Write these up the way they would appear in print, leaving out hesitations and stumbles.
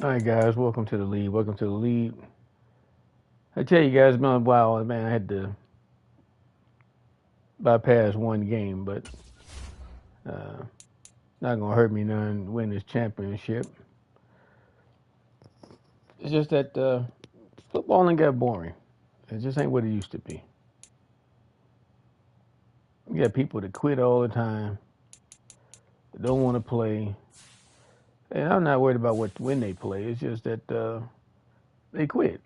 All right, guys, welcome to the lead. Welcome to the lead. I tell you guys, it's been a while, man. I had to bypass one game, but uh, not gonna hurt me none. Win this championship. It's just that footballing got boring. It just ain't what it used to be. You got people that quit all the time, that don't want to play, and I'm not worried about when they play. It's just that they quit.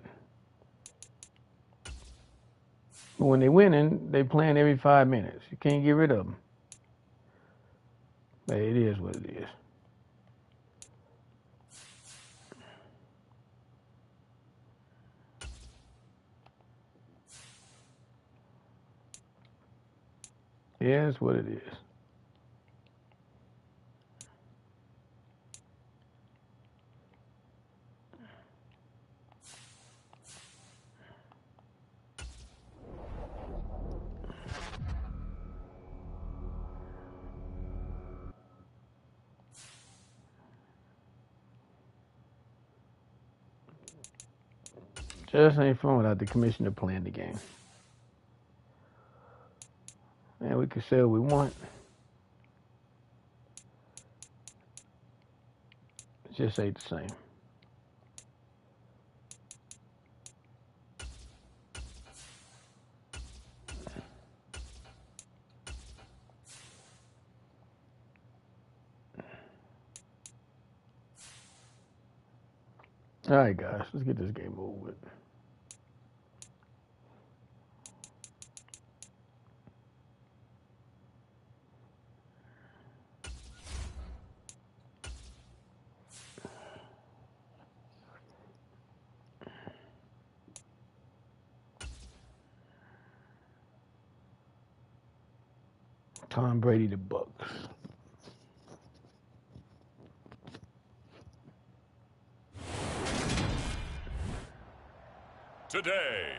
But when they winning, they playing every 5 minutes. You can't get rid of them. But it is what it is. Yeah, it's what it is. Just ain't fun without the commissioner playing the game. Man, we can say what we want. It just ain't the same. All right, guys, let's get this game over with. Tom Brady, the Bucks. Today,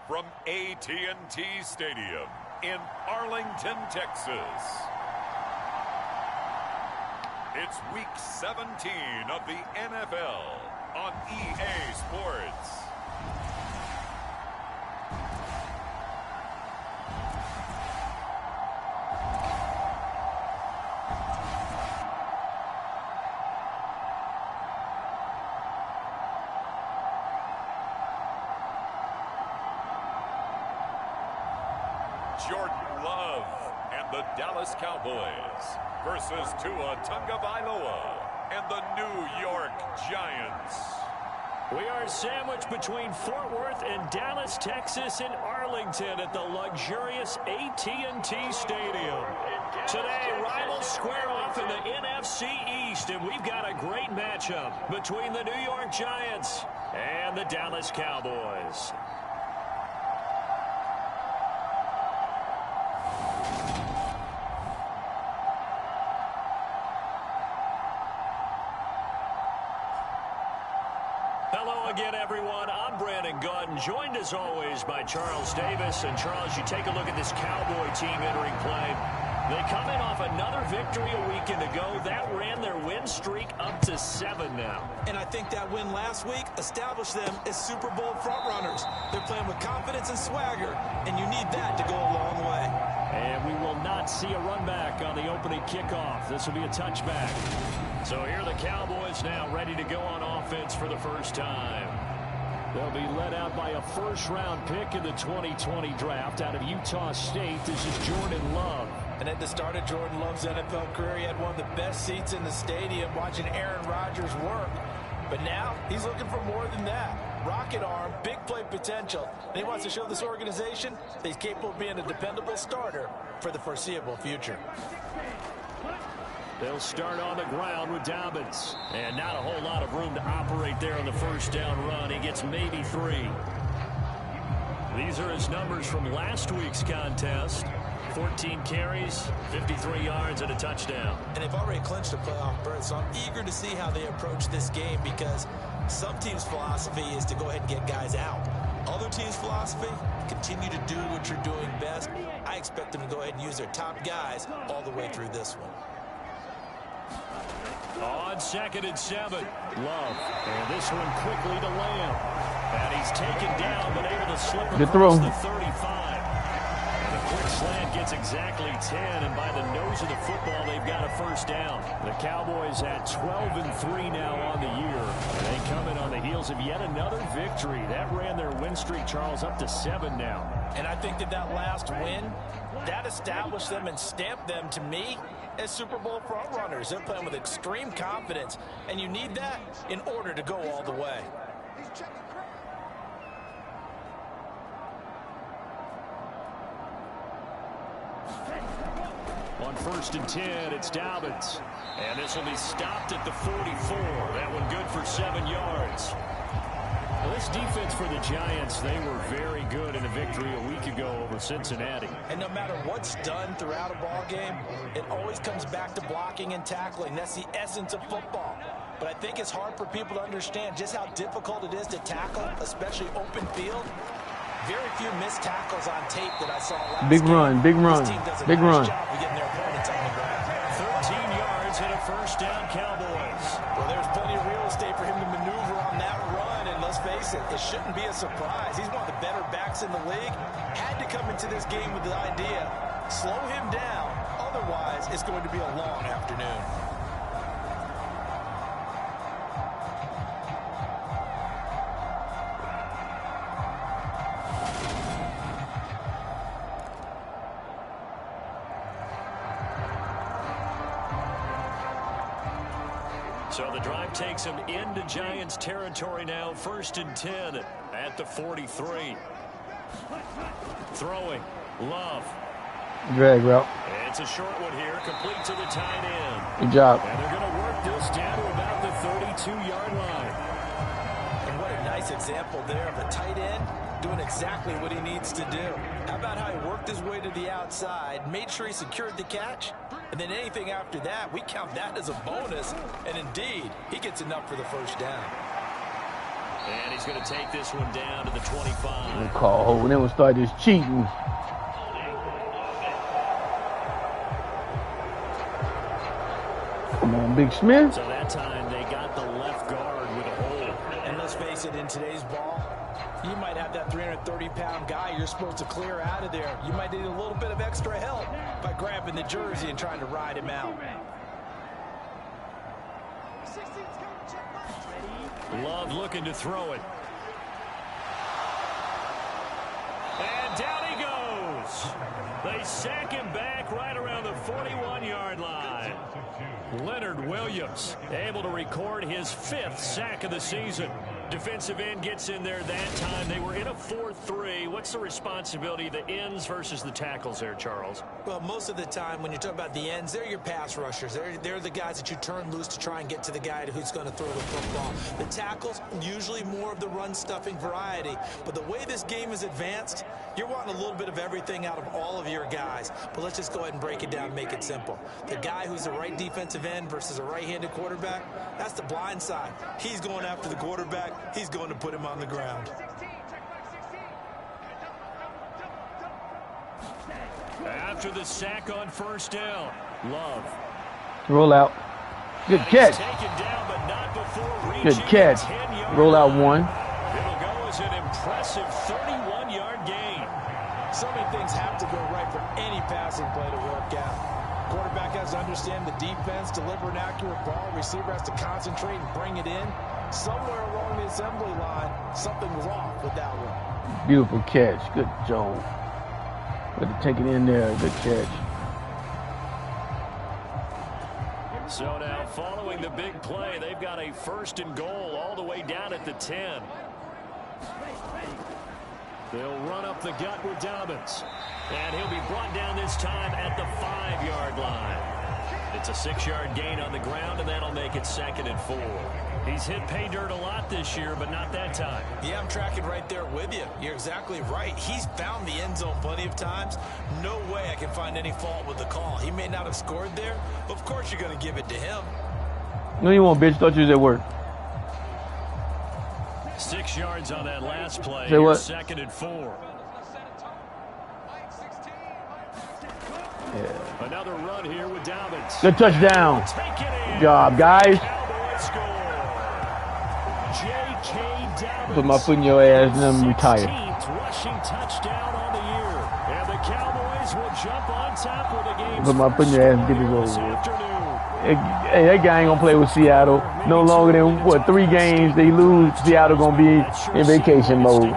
from AT&T Stadium in Arlington, Texas, it's Week 17 of the NFL on EA Sports. Jordan Love and the Dallas Cowboys versus Tua Tagovailoa and the New York Giants. We are sandwiched between Fort Worth and Dallas, Texas, and Arlington at the luxurious AT&T Stadium. Today, rivals square off in the NFC East, and we've got a great matchup between the New York Giants and the Dallas Cowboys. Hello again, everyone. I'm Brandon Gordon, joined as always by Charles Davis. And Charles, you take a look at this Cowboy team entering play. They come in off another victory a weekend ago. That ran their win streak up to 7 now. And I think that win last week established them as Super Bowl frontrunners. They're playing with confidence and swagger, and you need that to go a long way. And we will not see a run back on the opening kickoff. This will be a touchback. So here are the Cowboys now ready to go on offense for the first time. They'll be led out by a first-round pick in the 2020 draft out of Utah State. This is Jordan Love. And at the start of Jordan Love's NFL career, he had one of the best seats in the stadium watching Aaron Rodgers work. But now he's looking for more than that. Rocket arm, big play potential. And he wants to show this organization that he's capable of being a dependable starter for the foreseeable future. They'll start on the ground with Dobbins. And not a whole lot of room to operate there on the first down run. He gets maybe 3. These are his numbers from last week's contest. 14 carries, 53 yards, and a touchdown. And they've already clinched a playoff berth, so I'm eager to see how they approach this game because some teams' philosophy is to go ahead and get guys out. Other teams' philosophy, continue to do what you're doing best. I expect them to go ahead and use their top guys all the way through this one. On 2nd and 7. Love. And this one quickly to Lamb. And he's taken down, but able to slip across the 35. And a quick slant gets exactly 10, and by the nose of the football, they've got a first down. The Cowboys at 12-3 now on the year. And they come in on the heels of yet another victory. That ran their win streak, Charles, up to 7 now. And I think that last win, that established them and stamped them, to me, as Super Bowl frontrunners. They're playing with extreme confidence, and you need that in order to go all the way. On 1st and 10, it's Dobbins. And this will be stopped at the 44. That one good for 7 yards. Well, this defense for the Giants, they were very good in a victory a week ago over Cincinnati. And no matter what's done throughout a ball game, it always comes back to blocking and tackling. That's the essence of football. But I think it's hard for people to understand just how difficult it is to tackle, especially open field. Very few missed tackles on tape that I saw last Big game. run, big run, big run. Job of getting their opponents on the ground. 13 yards and a first down, Cowboys. Well, there's plenty of real estate for him to maneuver on that run, and let's face it, it shouldn't be a surprise. He's one of the better backs in the league. Had to come into this game with the idea, slow him down, otherwise it's going to be a long afternoon. So the drive takes him into Giants territory now. 1st and 10 at the 43. Throwing. Love. Drag route. It's a short one here, complete to the tight end. Good job. And they're going to work this down to about the 32-yard line. And what a nice example there of a tight end doing exactly what he needs to do. How about how he worked his way to the outside, made sure he secured the catch, and then anything after that, we count that as a bonus. And indeed, he gets enough for the first down. And he's going to take this one down to the 25. We'll call hold. Then we'll start this cheating. Come on, Big Smith. So that time they got the left guard with a hold. And let's face it, in today's ball, you might have that 330-pound guy you're supposed to clear out of there. You might need a little bit of extra help by grabbing the jersey and trying to ride him out. Love looking to throw it. And down he goes. They sack him back right around the 41-yard line. Leonard Williams able to record his 5th sack of the season. Defensive end gets in there that time. They were in a 4-3. What's the responsibility of the ends versus the tackles there, Charles? Well, most of the time when you talk about the ends, they're your pass rushers. They're the guys that you turn loose to try and get to the guy who's going to throw the football. The tackles, usually more of the run-stuffing variety. But the way this game is advanced, you're wanting a little bit of everything out of all of your guys. But let's just go ahead and break it down and make it simple. The guy who's the right defensive end versus a right-handed quarterback, that's the blind side. He's going after the quarterback. He's going to put him on the ground. After the sack on first down, Love. Roll out. Good catch. Down, but not before good catch. Roll out one. It'll go as an impressive 31-yard gain. So many things have to go right for any passing play to work out. Quarterback has to understand the defense, deliver an accurate ball. Receiver has to concentrate and bring it in. Somewhere along the assembly line, something's off with that one. Beautiful catch. Good job. Got to take it in there. Good catch. So now following the big play, they've got a 1st and goal all the way down at the 10. They'll run up the gut with Dobbins. And he'll be brought down this time at the 5-yard line. It's a 6-yard gain on the ground, and that'll make it 2nd and 4. He's hit pay dirt a lot this year, but not that time. Yeah, I'm tracking right there with you. You're exactly right. He's found the end zone plenty of times. No way I can find any fault with the call. He may not have scored there, but of course you're going to give it to him. No, you won't, bitch. Thought you was at work. 6 yards on that last play. Say what? 2nd and 4. Yeah. Another run here with Dobbins. Good touchdown. Good job, guys. Put my foot in your ass and I'm retired. Rushing touchdown on the year. And the Cowboys will jump on top with a game. Put my foot in your ass and get this over with. Hey, that guy ain't gonna play with Seattle no longer than what, 3 games. They lose, Seattle gonna be in vacation mode.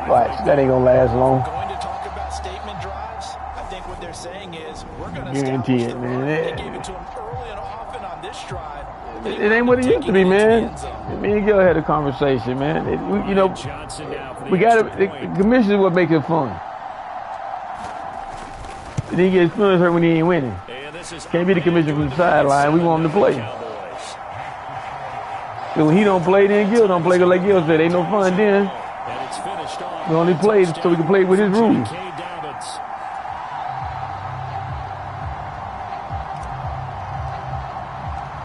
Watch, that ain't gonna last long. Going to talk about statement drives. I think what they're saying is we're going to guarantee it, man. They gave it to him early and often on this drive. It ain't what it used to be, man. Me and Gil had a conversation, man. You know, we got to. The commission is what makes it fun. And he gets feelings hurt when he ain't winning. Can't be the commissioner from the sideline. We want him to play. So when he don't play, then Gil don't play. Cause like Gil said, ain't no fun then. We only play so we can play with his rules.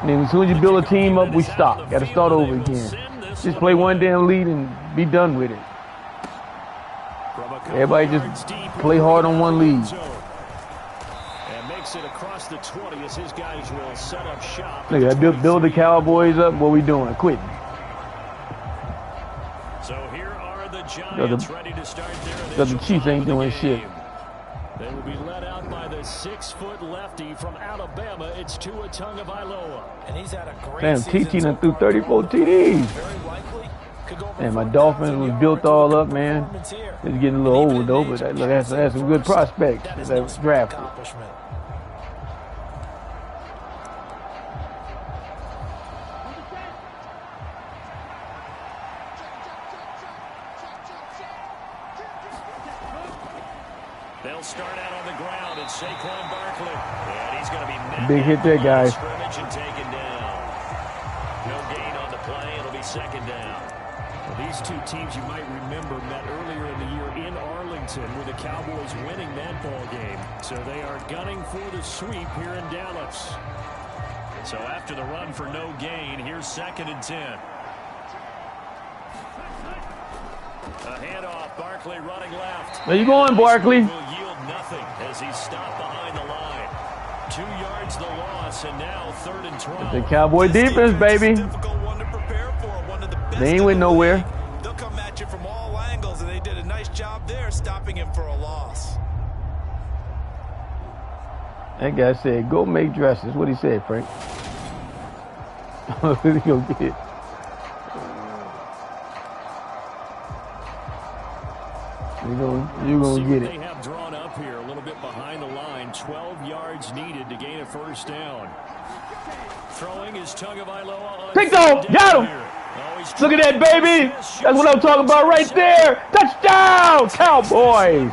And then as soon as you build a team up, we stop. Got to start over again. Just play one damn lead and be done with it. Everybody just play hard on one lead. It across the 20 as his guys will set up shop. Look at that, build the Cowboys up. What we doing? Quitting. So here are the Giants ready to start their because the Chiefs ain't doing shit. They will be led out by the 6-foot lefty from Alabama. It's Tua Tagovailoa. And he's had a great damn, season. TT done threw 34 TDs. And my Dolphins was built all up, man. It's getting a little old though, but that's some good prospects that was drafted. They'll start out on the ground and Saquon Barkley. And he's going to be big hit there, guys. And taken down. No gain on the play. It'll be second down. Well, these two teams you might remember met earlier in the year in Arlington with the Cowboys winning that ball game. So they are gunning for the sweep here in Dallas. So after the run for no gain, here's 2nd and 10. A handoff, Barkley running left. Where you going, Barkley? Will yield nothing as he's stopped behind the line. 2 yards the loss, and now 3rd and 12. The Cowboy defense, baby. They ain't went nowhere. They'll come at you from all angles, and they did a nice job there stopping him for a loss. That guy said, "Go make dresses." What he said, Frank? What he gonna get? You gonna get it. They have drawn up here a little bit behind the line. 12 yards needed to gain a 1st down. Throwing is Tagovailoa. Picked off. Got him. Look at that, baby. That's what I'm talking about right there. Touchdown, Cowboys.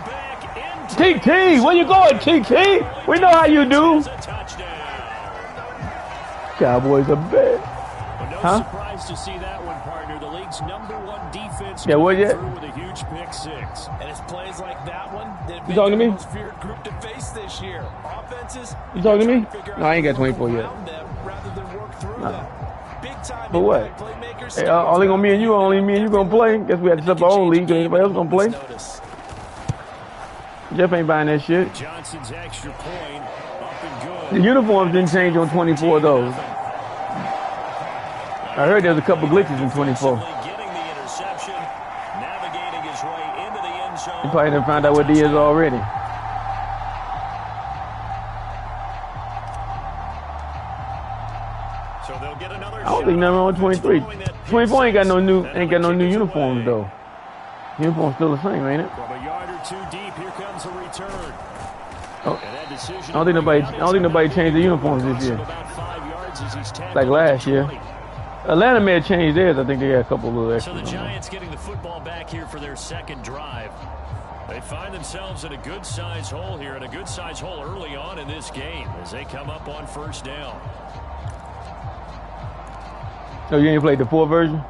TT, where you going, TT? We know how you do. Cowboys are bad. No surprise to see that one, partner. The league's #1 defense. Yeah, what yet? With a huge pick 6. And it's plays like that one that you talking to me? the most feared group to face this year. Offenses. You talking to me? No, I ain't got 24 yet. Rather than work through them. Big time. But what? Hey, only gonna me and you gonna play. Guess we had to set up our own league. Anybody else gonna play? Jeff ain't buying that shit. Johnson's extra point up and good. The uniforms didn't change on 24 though. I heard there's a couple glitches in 24. Getting the interception, navigating his way into the end zone. You probably done found out what he is already. So they'll get another. I don't think nothing on 23. 24 ain't got no new uniforms though. Uniform's still the same, ain't it? From a yard or 2 deep, here comes a return. Oh. I don't think nobody changed the uniforms this year. Like last year. Atlanta may have changed theirs. I think they got a couple of little extras. So the Giants getting the football back here for their 2nd drive. They find themselves in a good-sized hole here, and a good-sized hole early on in this game as they come up on 1st down. So you ain't played the 4 version?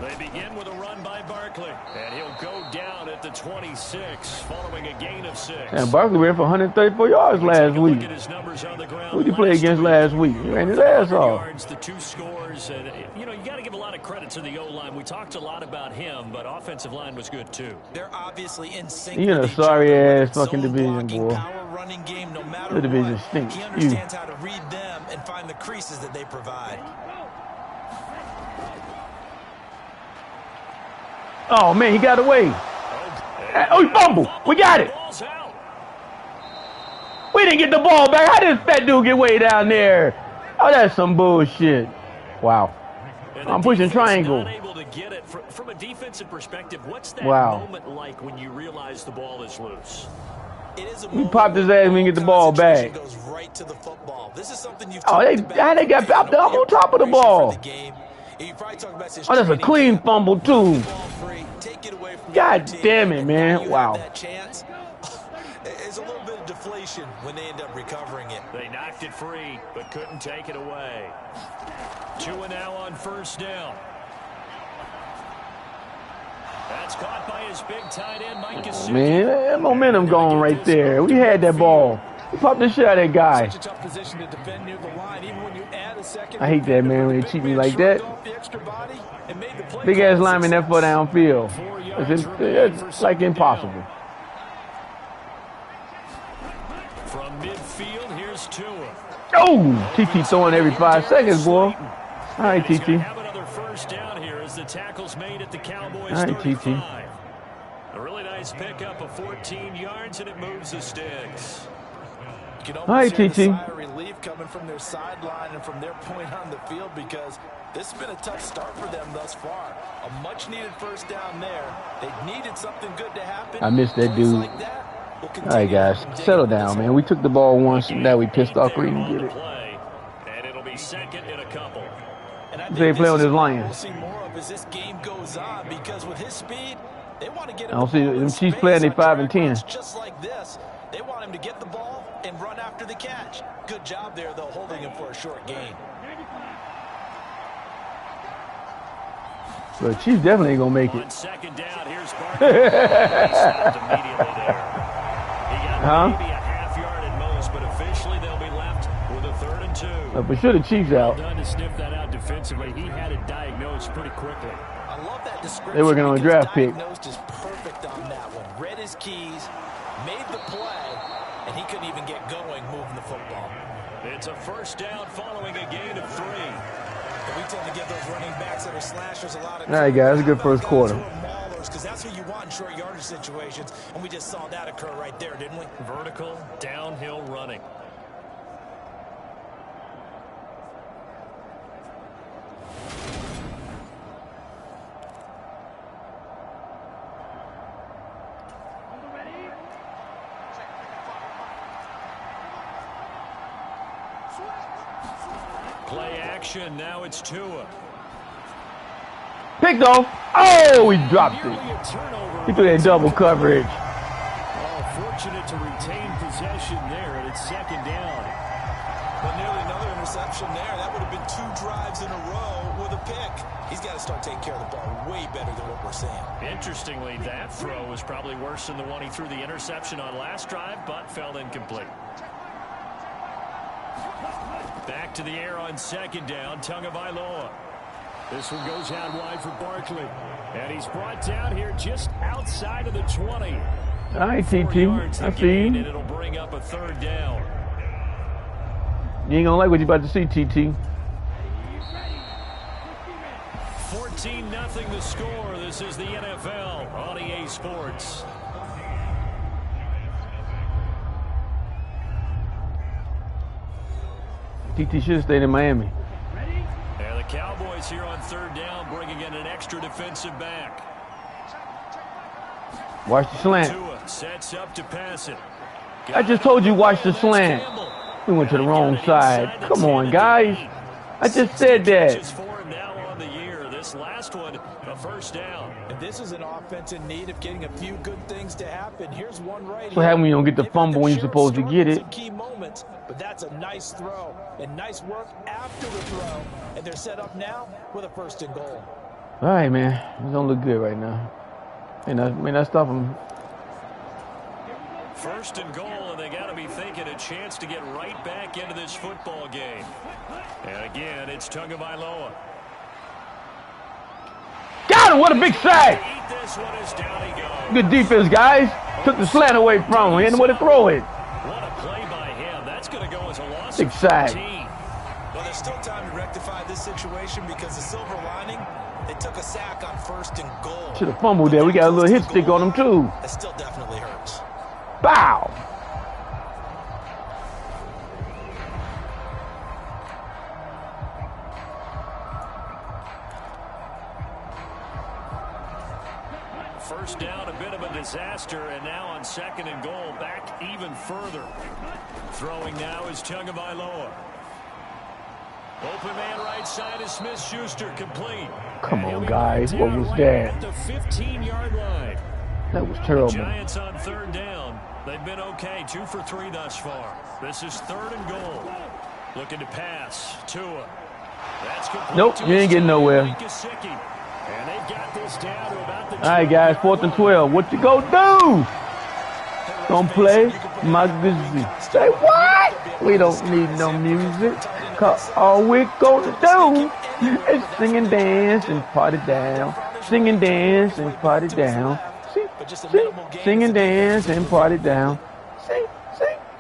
They begin with a run by Barkley, and he'll go down at the 26 following a gain of 6. And Barkley ran for 134 yards last week. Who did he play against last week? He ran his ass off. Yards, the 2 scores, and you got to give a lot of credit to the O-line. We talked a lot about him, but offensive line was good too. They're obviously in sync. You're in a sorry ass fucking division, boy. Running game, no matter The division stinks. he understands how to read them and find the creases that they provide. Oh man, he got away. Oh, he fumbled. We got it. We didn't get the ball back. How did this fat dude get way down there? Oh, that's some bullshit. Wow. I'm pushing triangle. Able to get it from a defensive perspective. What's that moment like when you realize the ball is loose? He popped his ass when he get the ball back. Goes right to the football. This is something you've they got popped up on top of the ball. Oh, that's a clean fumble too. God damn it, man. Wow. It's a little bit of deflation when they end up recovering it. They knocked it free, but couldn't take it away. 2 now on first down. That's caught by his big tight end, Mike Gesicki. Man, that momentum going right there. We had that ball. He popped the shit out of that guy. Such a tough position to defend near the line, even when you add a second. I hate that, man, when they cheat me like that. Big ass lineman that far downfield. It's like impossible. From midfield, here's Tua. Oh, TT throwing every 5 seconds, boy. All right, TT. Have another first down here as the tackle's made at the Cowboys. All right, TT. A really nice pickup of 14 yards, and it moves the sticks. All right, TT. Relief coming from their sideline and from their point on the field, because this has been a tough start for them thus far. A much-needed first down there. They needed something good to happen. I missed that dude. All right, guys, settle down, man. We took the ball once, and now we pissed off. We didn't get it. And it'll be second and a couple. They play on his Lions. We'll see more of as this game goes on, because with his speed, they want to get. I don't see them Chiefs playing. They 5 and 10. Just like this, they want him to get the ball and run after the catch. Good job there, though, holding him for a short gain. But Chiefs definitely ain't gonna make it. On second down, here's Barkley. He stopped immediately there. He got maybe a half yard at most, but officially they'll be left with a 3rd and 2. But sure, the Chiefs out. Well done to sniff that out defensively. He had it diagnosed pretty quickly. I love that description. They working on a draft pick. Diagnosed is perfect on that one. Read his keys, made the play, and he couldn't even get going moving the football. It's a first down following a gain of 3. We tend to give those running backs that are slashers a lot of. All right, guys, a good first quarter. Because that's who you want in short yardage situations, and we just saw that occur right there, didn't we? Vertical, downhill running. Play action, now it's Tua. Picked off. Oh, he dropped it. He threw that double coverage. Oh, fortunate to retain possession there, and it's second down. But nearly another interception there. That would have been 2 drives in a row with a pick. He's got to start taking care of the ball way better than what we're seeing. Interestingly, that throw was probably worse than the one he threw the interception on last drive, but fell incomplete. Back to the air on second down, Tagovailoa. This one goes out wide for Barkley. And he's brought down here just outside of the 20. All right, TT. I see you. And it'll bring up a 3rd down. You ain't gonna like what you about to see, TT. 14-0 the score. This is the NFL on EA Sports. TT should have stayed in Miami. And the Cowboys here on 3rd down, bringing in an extra defensive back. Watch the slant. Tua sets up to pass it. I just told you watch the slant. We went to the wrong side. Come on, guys. I just said that. This last one, a first down. And this is an offense in need of getting a few good things to happen. Here's one right So having you don't get the fumble when you're supposed to get it. Key moments, but that's a nice throw and nice work after the throw. And they're set up now with a 1st and goal. All right, man. It don't look good right now. And I may not stop him. First and goal, and they got to be thinking a chance to get right back into this football game. And again, it's Tagovailoa. Got him! What a big sack! This one is down he goes. Good defense, guys. Took the slant away from him. He didn't want to throw it. What a play by him. That's going to go as a loss. Big sack. Well, there's still time to rectify this situation because the silver lining, they took a sack on first and goal. Should have fumbled there. We got a little hit stick on him, too. That still definitely hurts. Bow! First down, a bit of a disaster, and now on second and goal, back even further. Throwing now is Tagovailoa. Open man right side is Smith-Schuster, complete. Come on, guys. What was that? At the 15-yard line. That was terrible. Giants on third down. They've been okay, 2 for 3 thus far. This is third and goal. Looking to pass. Tua. That's complete. Nope, you ain't getting nowhere. And they've got this down to about the All right, guys, 4th and 12. What you go do? Don't play my music. Say what? We don't need no music. Cause all we're gonna do is sing and dance and party down. Sing and dance and party down. Sing and dance and party down.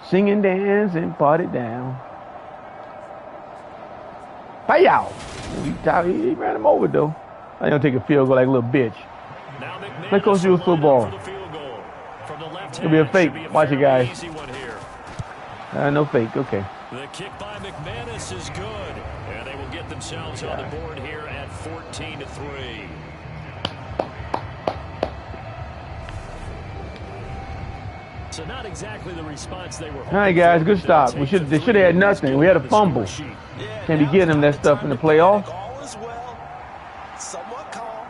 Sing and dance and party down. Hey, y'all. He ran him over, though. I don't take a field goal like a little bitch. Let's go do a football. It'll be a fake. Watch it, guys. No fake. Okay. The kick by McManus is good, and they will get themselves on the board here at 14-3. So not exactly the response they were hoping. All right, guys, good stop. They should have had nothing. We had a fumble. Can't be getting them that stuff in the playoffs. All is well. Somewhat calm.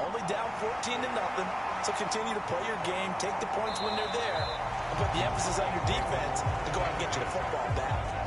Only down 14-0. So continue to play your game. Take the points when they're there. And put the emphasis on your defense to go out and get you the football back.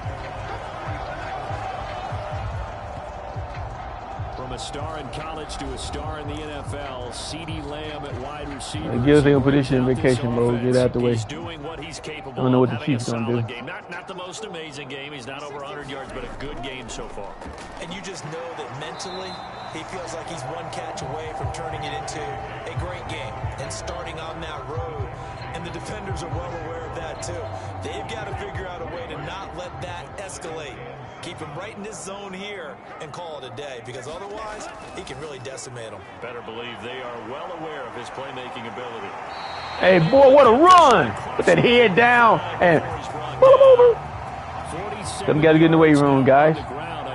From a star in college to a star in the NFL, CeeDee Lamb at wide receiver. I guess they're going to put this shit in vacation mode. Get out the way. He's doing what he's capable I don't know what the of, Chiefs having going a to do. solid game. Not the most amazing game. He's not over 100 yards, but a good game so far. And you just know that mentally, he feels like he's one catch away from turning it into a great game and starting on that road. And the defenders are well aware of that, too. They've got to figure out a way to not let that escalate. Keep him right in this zone here and call it a day, because otherwise he can really decimate them. Better believe they are well aware of his playmaking ability. Hey, boy, what a run! Put that head down and pull him over. Them guys get in the weight room, guys.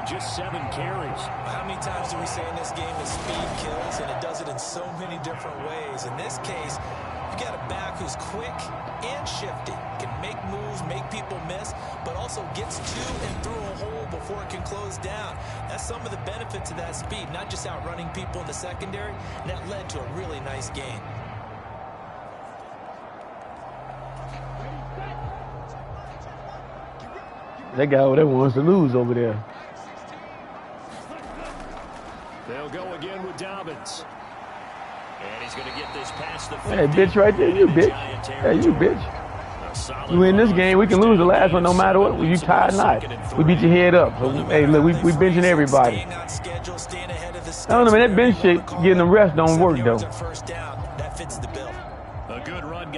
Just 7 carries. How many times do we say in this game that speed kills, and it does it in so many different ways? In this case, you got a back who's quick and shifty, can make moves, make people miss, but also gets to and through a hole before it can close down. That's some of the benefits of that speed, not just outrunning people in the secondary, and that led to a really nice gain. That guy over there wants to lose over there. They'll go again with Dobbins. And he's going to get this past the 50. Hey, bitch, right there. You bitch. Hey, you bitch. You win this game, we can lose the last one no matter what. You tired or not. We beat your head up. So, hey, look, we benching everybody. I don't know, man. That bench shit, getting them rest don't work, though.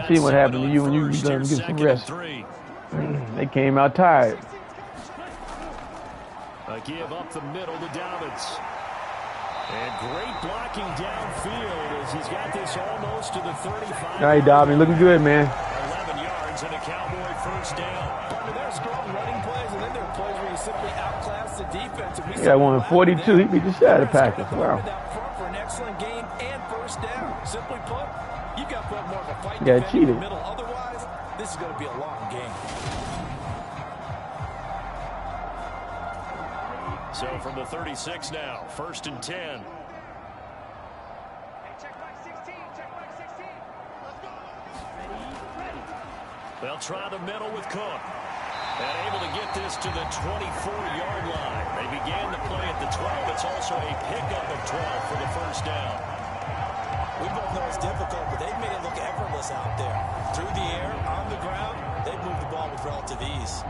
See what happened to you when you get some rest. They came out tired. A give up the middle to Dobbins. And great blocking downfield as he's got this almost to the 35. All right, Dobbins, looking good, man. 11 yards and a Cowboy first down. There are strong running plays, and then there are plays where you simply outclass the defense. He got one 42. He beat the shit out of the Packers. Wow. For an excellent game and first down. Simply put, you've got to put more of a fight got cheated. in the middle. Otherwise, this is going to be a long game. So from the 36 now, 1st and 10. They'll try the middle with Cook. And able to get this to the 24-yard line. They began the play at the 12. It's all also a pickup of 12 for the first down. We both know it's difficult, but they've made it look effortless out there. Through the air, on the ground, they've moved the ball with relative ease.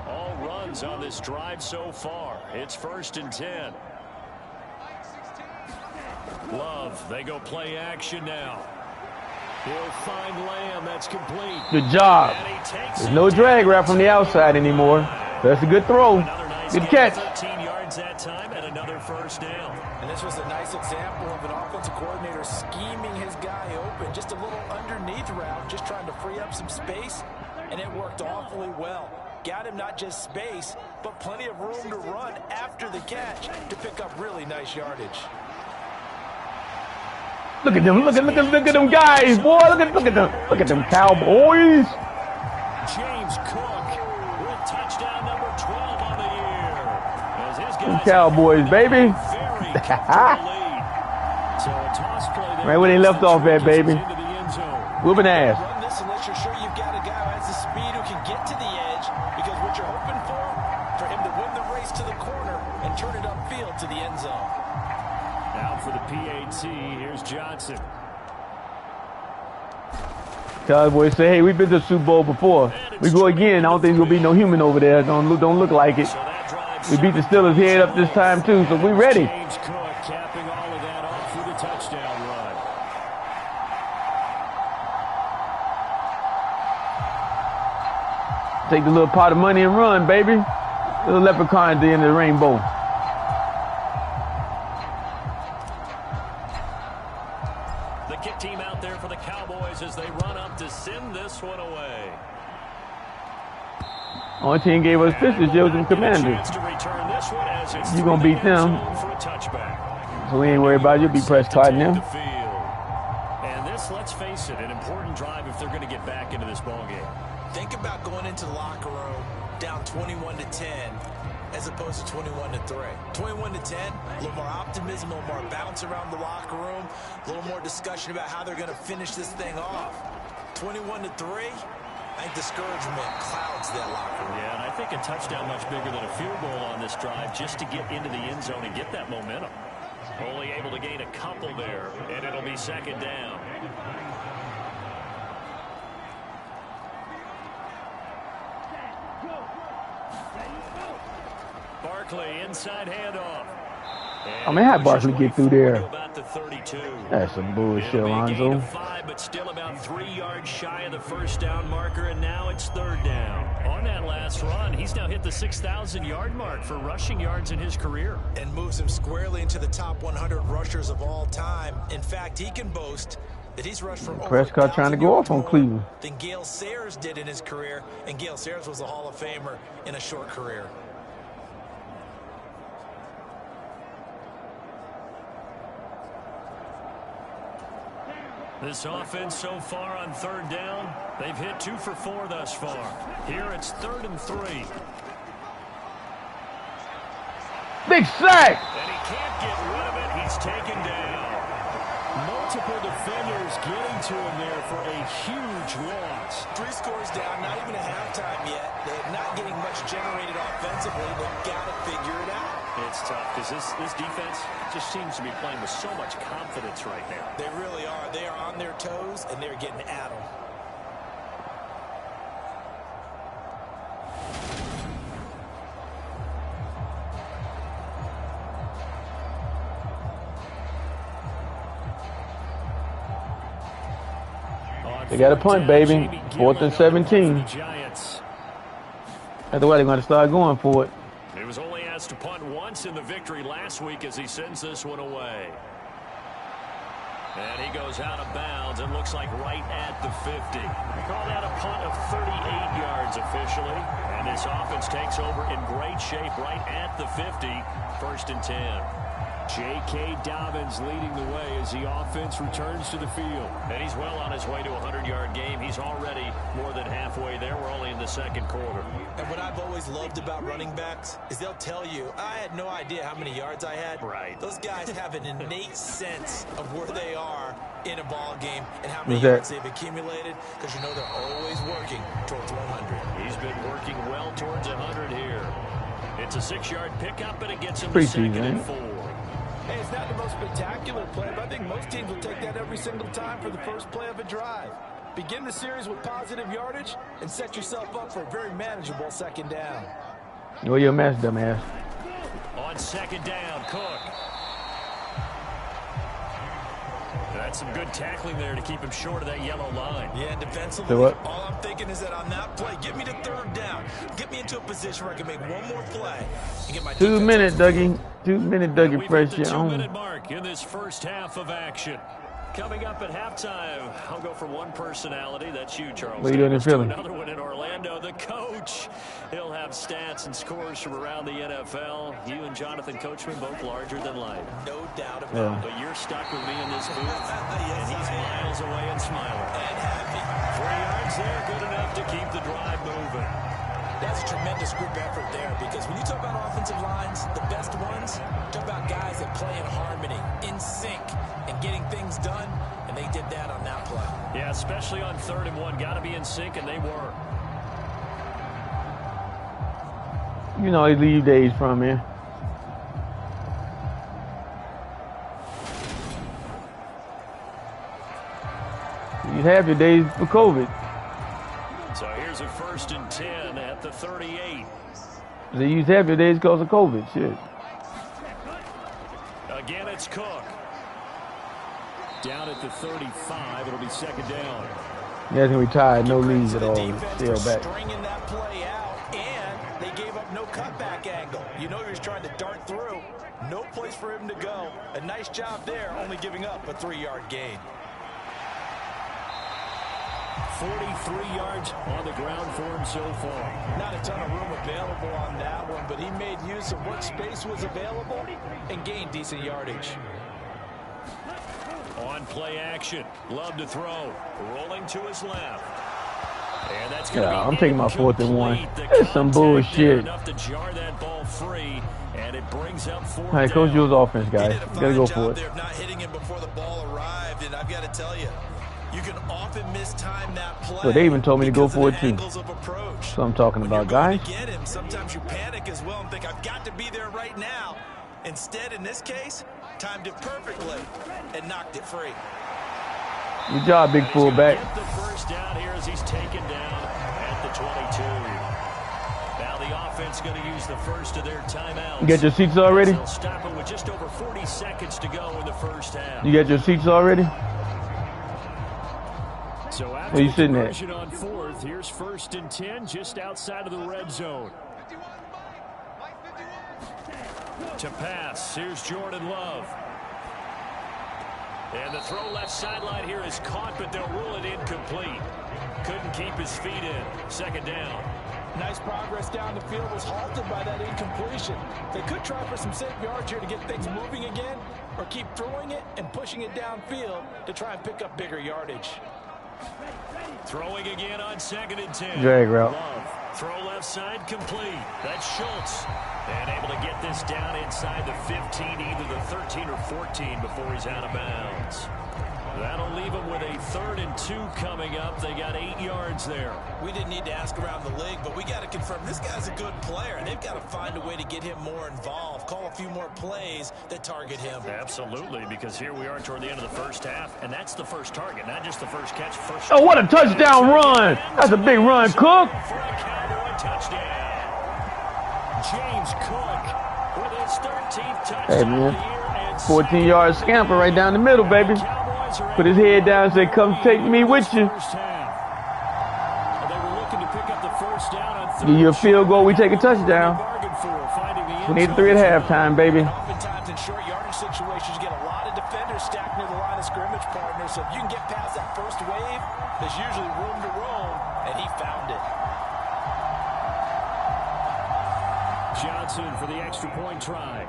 All runs on this drive so far. It's 1st and 10. Love, they go play action now. He'll find Lamb. That's complete. Good job. There's no drag right from the outside anymore. That's a good throw. Good catch. 13 yards that time and another first down. And this was a nice example of an offensive coordinator scheming his guy open. Just a little underneath route, just trying to free up some space, and it worked awfully well. Got him not just space, but plenty of room to run after the catch to pick up really nice yardage. Look at them, look at them guys, boy. Look at them Cowboys. James Cook with touchdown number 12 on the year. As his Them guys Cowboys, baby. very comfortable lead. So a toss play there. Right where they left off at, baby. Into the end zone. Whooping ass. Run this unless you're sure you've got a guy who has the speed who can get to the edge, because what you're hoping for him to win the race to the corner and turn it upfield to the end zone. Now for the PAT, here's Johnson. Cowboys say, hey, we've been to the Super Bowl before. We go again. I don't think there's going to be no human over there. Don't look like it. So that drives We beat the Steelers head up this time, too, so we ready. James Cook capping all of that off with a touchdown run. Take the little pot of money and run, baby. Little leprechaun at the end of the rainbow. The kick team out there for the Cowboys as they run up to send this one away. Only team gave us this is Joseph Commanders. Chance to return this one as it's You gonna beat them. for a touchback. So we ain't worried about you. Be press carding them. The field. And this, let's face it, an important drive if they're going to get back into this ballgame. Think about going into the locker room down 21-10 as opposed to 21-3. 21-10, a little more optimism, a little more bounce around the locker room, a little more discussion about how they're going to finish this thing off. 21-3, I think discouragement clouds that locker room. Yeah, and I think a touchdown much bigger than a field goal on this drive just to get into the end zone and get that momentum. Only able to gain a couple there, and it'll be 2nd down. Barkley, inside handoff. I mean, how Barkley get through there? About the 32. That's some bullshit, It'll be a gain Alonzo. of 5, but still about 3 yards shy of the first down marker, and now it's 3rd down. On that last run, he's now hit the 6,000-yard mark for rushing yards in his career. And moves him squarely into the top 100 rushers of all time. In fact, he can boast that he's rushed for over Prescott trying to go off on Cleveland. than Gale Sayers did in his career, and Gale Sayers was a Hall of Famer in a short career. This offense so far on 3rd down, they've hit 2 for 4 thus far. Here it's 3rd and 3. Big sack! And he can't get rid of it. He's taken down. Multiple defenders getting to him there for a huge loss. 3 scores down, not even a halftime yet. They're not getting much generated offensively. They've got to figure it out. It's tough because this defense just seems to be playing with so much confidence right now. They really are. They are on their toes, and they're getting at them. They got a punt, baby. 4th and 17. That's the way they're going to start going for it. He was only asked to punt once in the victory last week as he sends this one away. And he goes out of bounds. It looks like right at the 50. We call that a punt of 38 yards officially. And this offense takes over in great shape right at the 50. 1st and 10. J.K. Dobbins leading the way as the offense returns to the field. And he's well on his way to a 100-yard game. He's already more than halfway there. We're only in the second quarter. And what I've always loved about running backs is they'll tell you, I had no idea how many yards I had. Right. Those guys have an innate sense of where they are in a ball game and how many yards they've accumulated, because you know they're always working towards 100. He's been working well towards 100 here. It's a 6-yard pickup, and it gets him to Pretty 2nd and 4. Hey, it's not the most spectacular play, but I think most teams will take that every single time for the first play of a drive. Begin the series with positive yardage and set yourself up for a very manageable 2nd down. Well, you're a mess, dumbass. On 2nd down, Cook. That's some good tackling there to keep him short of that yellow line. Yeah, defensively, all I'm thinking is that on that play, get me to 3rd down. Get me into a position where I can make one more play and get my 2 minute, Dougie. 2 minute, Dougie pressure. 2-minute mark in this first half of action. Coming up at halftime, I'll go for one personality. That's you, Charles. What are you doing in Philly? Another one in Orlando. The coach. He'll have stats and scores from around the NFL. You and Jonathan Coachman both larger than life. No doubt about it. But you're stuck with me in this booth, and he's miles away and smiling. And happy. 3 yards there, good enough to keep the drive moving. That's a tremendous group effort there, because when you talk about offensive lines, the best ones, talk about guys that play in harmony, in sync, and getting things done, and they did that on that play. Yeah, especially on 3rd and 1. Got to be in sync, and they were. You know, they leave days from here. You have your days for COVID. So here's a 1st and 10 at the 38. They use half your days because of COVID. Shit. Again, it's Cook. Down at the 35, it'll be 2nd down. You guys can retire, no leads at all. Still back. Stringing that play out, and they gave up no cutback angle. You know he was trying to dart through. No place for him to go. A nice job there, only giving up a 3-yard gain. 43 yards on the ground for him so far. Not a ton of room available on that one, but he made use of what space was available and gained decent yardage. On play action, Love to throw, rolling to his left. And that's I'm taking my 4th and 1. That's some bullshit. Enough to jar that ball free, and it brings up 4th All right, coach, use offense, guys. You gotta go for it. There of not hitting him before the ball arrived, and I've got to tell you, you can often mistime that play. So they even told me to go for it too. So I'm talking about, guys. Get him. Sometimes you panic as well and think, I've got to be there right now. Instead, in this case, timed it perfectly and knocked it free. Good job, big fullback. Get the 1st down here as he's taken down at the 22. Now the offense going to use the first of their timeouts. You get your seats already? They'll stop it with just over 40 seconds to go in the first half. You got your seats already? So after Where you sitting at? on 4th, here's 1st and 10 just outside of the red zone. To pass, here's Jordan Love. And the throw left sideline here is caught, but they'll rule it incomplete. Couldn't keep his feet in. 2nd down. Nice progress down the field was halted by that incompletion. They could try for some safe yards here to get things moving again, or keep throwing it and pushing it downfield to try and pick up bigger yardage. Throwing again on 2nd and 10. Drag route. Love. Throw left side complete. That's Schultz. And able to get this down inside the 15, either the 13 or 14 before he's out of bounds. That'll leave them with a 3rd and 2 coming up. They got 8 yards there. We didn't need to ask around the league, but we got to confirm this guy's a good player. They've got to find a way to get him more involved, call a few more plays that target him. Absolutely, because here we are toward the end of the first half, and that's the first target, not just the first catch. Oh, what a touchdown run! That's a big run, Cook. For a Cowboy touchdown. James Cook with his 13th touchdown Hey, man. 14-yard scamper right down the middle, baby. Put his head down and say, come take me with you. Give you a field goal, we take a touchdown. We need 3 at halftime, baby. Oftentimes in short yardage situations, you get a lot of defenders stacked near the line of scrimmage partners. So if you can get past that first wave, there's usually room to roam, and he found it. Johnson for the extra point try.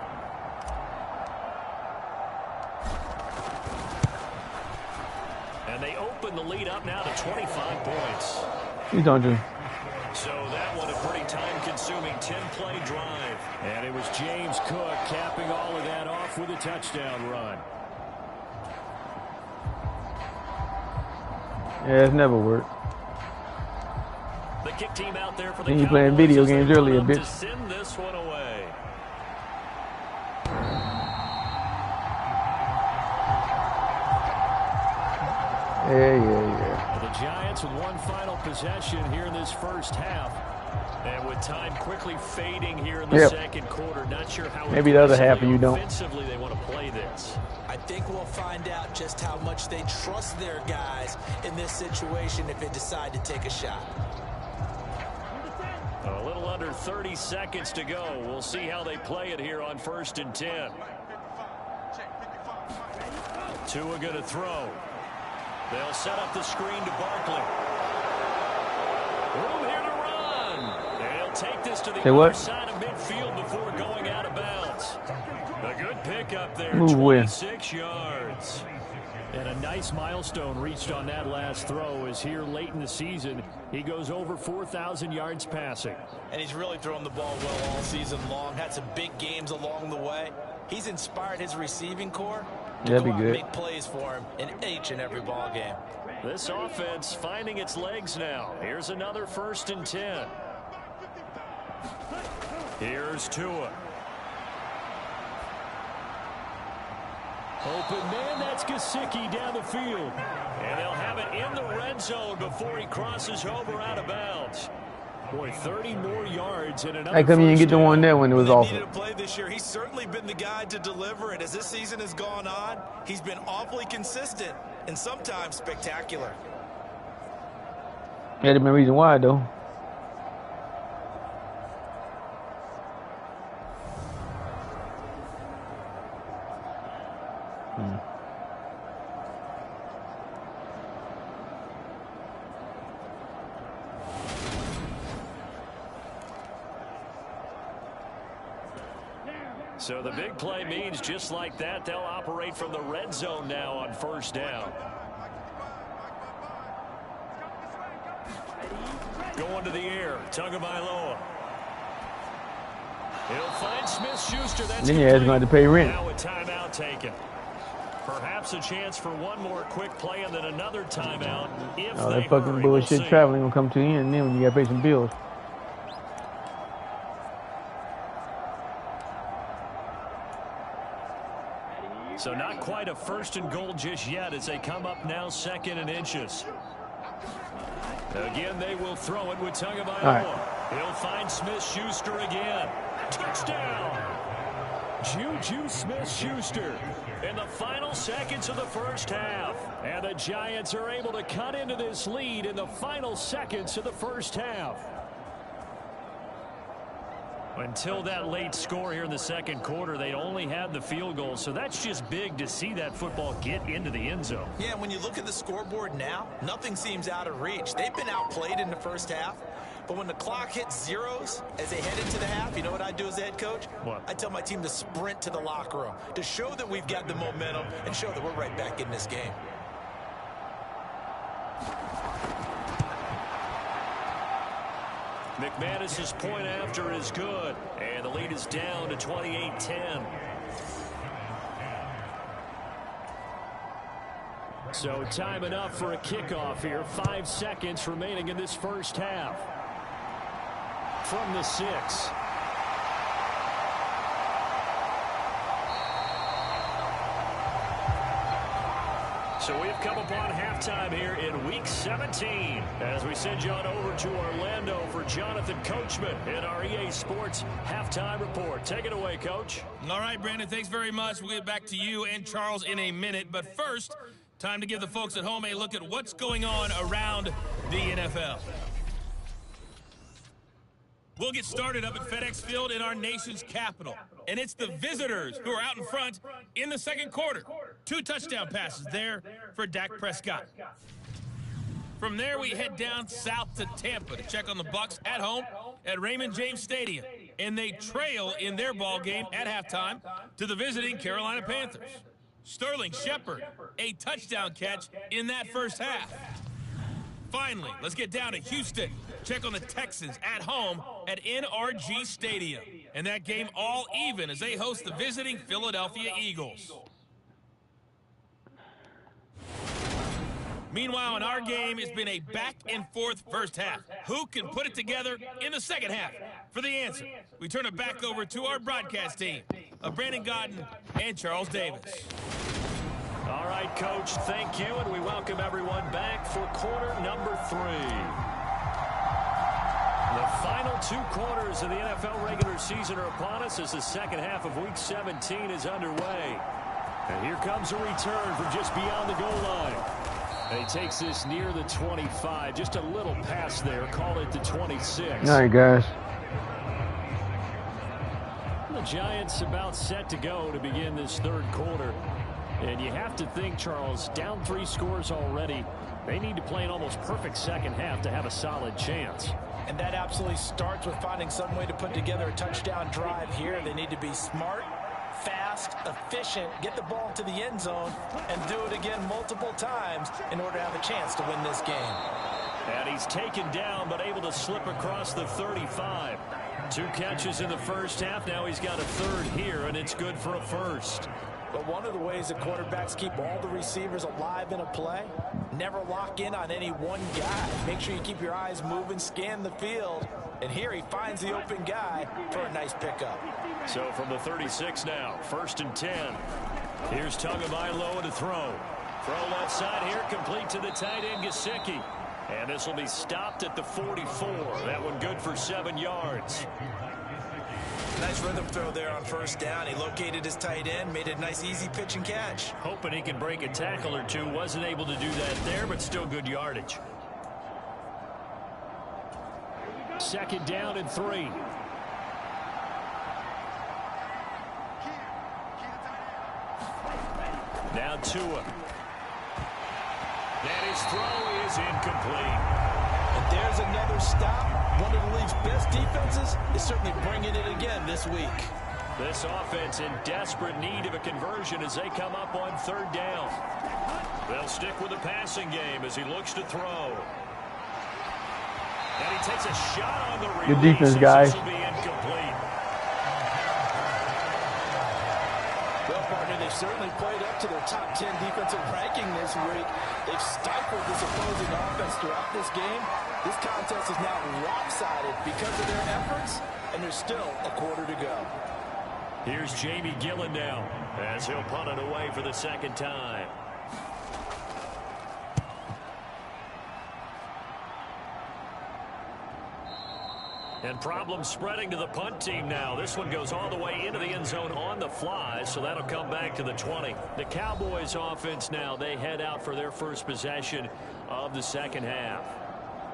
And they open the lead up now to 25 points. He's on you. So that one a pretty time-consuming 10-play drive. And it was James Cook capping all of that off with a touchdown run. Yeah, it's never worked. The kick team out there for the You playing video games earlier, bitch. To send this one away. Yeah. The Giants with one final possession here in this first half. And with time quickly fading here in the second quarter, not sure how maybe the other half of you don't. Offensively they want to play this. I think we'll find out just how much they trust their guys in this situation if they decide to take a shot. A little under 30 seconds to go. We'll see how they play it here on 1st and 10. Tua going to throw. They'll set up the screen to Barkley. Room here to run. They'll take this to the other side of midfield before going out of bounds. A good pickup there, 26 yards. And a nice milestone reached on that last throw as here late in the season, he goes over 4,000 yards passing. And he's really thrown the ball well all season long. Had some big games along the way. He's inspired his receiving corps to go out and make plays for him in each and every ball game. This offense finding its legs now. Here's another 1st and 10. Here's Tua. Open man, that's Gesicki down the field. And they'll have it in the red zone before he crosses over out of bounds. Boy, 30 more yards in another. How come you didn't get the one there when it was awful? Needed to play this year. He's certainly been the guy to deliver it. As this season has gone on, he's been awfully consistent and sometimes spectacular. Had to be a reason why, though. So the big play means just like that, they'll operate from the red zone now on 1st down. Going to the air, Tagovailoa. He'll find Smith-Schuster. Then you're going to have to pay rent. Now a timeout taken. Perhaps a chance for one more quick play and then another timeout. If that fucking bullshit traveling will come to you, and then you got to pay some bills. So not quite a 1st and goal just yet as they come up now 2nd and inches. Again, they will throw it with Tagovailoa. Right. He'll find Smith-Schuster again. Touchdown! Juju Smith-Schuster In the final seconds of the first half. And the Giants are able to cut into this lead in the final seconds of the first half. Until that late score here in the second quarter, they only had the field goal. So that's just big to see that football get into the end zone. Yeah, when you look at the scoreboard now, nothing seems out of reach. They've been outplayed in the first half. But when the clock hits zeros as they head into the half, you know what I do as a head coach? What? I tell my team to sprint to the locker room to show that we've got the momentum and show that we're right back in this game. McManus's point after is good. And the lead is down to 28-10. So time enough for a kickoff here. 5 seconds remaining in this first half. From the 6. So we've come upon halftime here in Week 17 as we send you on over to Orlando for Jonathan Coachman in our EA Sports Halftime Report. Take it away, Coach. All right, Brandon, thanks very much. We'll get back to you and Charles in a minute. But first, time to give the folks at home a look at what's going on around the NFL. We'll get started up at FedEx Field in our nation's capital. And it's the visitors who are out in front in the second quarter. 2 touchdown passes there for Dak Prescott. From there, we head down south to Tampa to check on the Bucs at home at Raymond James Stadium. And they trail in their ball game at halftime to the visiting Carolina Panthers. Sterling Shepard, a touchdown catch in that first half. Finally, let's get down to Houston. Check on the Texans at home at NRG Stadium. And that game all even as they host the visiting Philadelphia Eagles. Meanwhile, in our game, it's been a back-and-forth first half. Who can put it together in the second half? For the answer, we turn it back over to our broadcast team of Brandon Godden and Charles Davis. All right, Coach, thank you, and we welcome everyone back for quarter number 3. The final 2 quarters of the NFL regular season are upon us as the second half of Week 17 is underway. And here comes a return from just beyond the goal line. And he takes this near the 25, just a little past there, call it the 26. All right, guys. The Giants about set to go to begin this third quarter. And you have to think, Charles, down 3 scores already. They need to play an almost perfect second half to have a solid chance. And that absolutely starts with finding some way to put together a touchdown drive here. They need to be smart, fast, efficient, get the ball to the end zone, and do it again multiple times in order to have a chance to win this game. And he's taken down, but able to slip across the 35. 2 catches in the first half. Now he's got a third here, and it's good for a first. But one of the ways that quarterbacks keep all the receivers alive in a play, never lock in on any one guy. Make sure you keep your eyes moving, scan the field. And here he finds the open guy for a nice pickup. So from the 36 now, 1st and 10. Here's Tagovailoa to throw. Throw left side here, complete to the tight end, Gesicki. And this will be stopped at the 44. That one good for 7 yards. Nice rhythm throw there on first down. He located his tight end, made it a nice easy pitch and catch. Hoping he can break a tackle or two. Wasn't able to do that there, but still good yardage. 2nd down and 3. Now Tua. And his throw is incomplete. And there's another stop. One of the league's best defenses is certainly bringing it again this week. This offense in desperate need of a conversion as they come up on 3rd down. They'll stick with the passing game as he looks to throw. And he takes a shot on the release. Good defense, guys. This will be incomplete. Well, partner, they've certainly played up to their top 10 defensive ranking this week. They've stifled this opposing offense throughout this game. This contest is now lopsided because of their efforts, and there's still a quarter to go. Here's Jamie Gillen now as he'll punt it away for the 2nd time. And problems spreading to the punt team now. This one goes all the way into the end zone on the fly, so that'll come back to the 20. The Cowboys offense now, they head out for their first possession of the second half.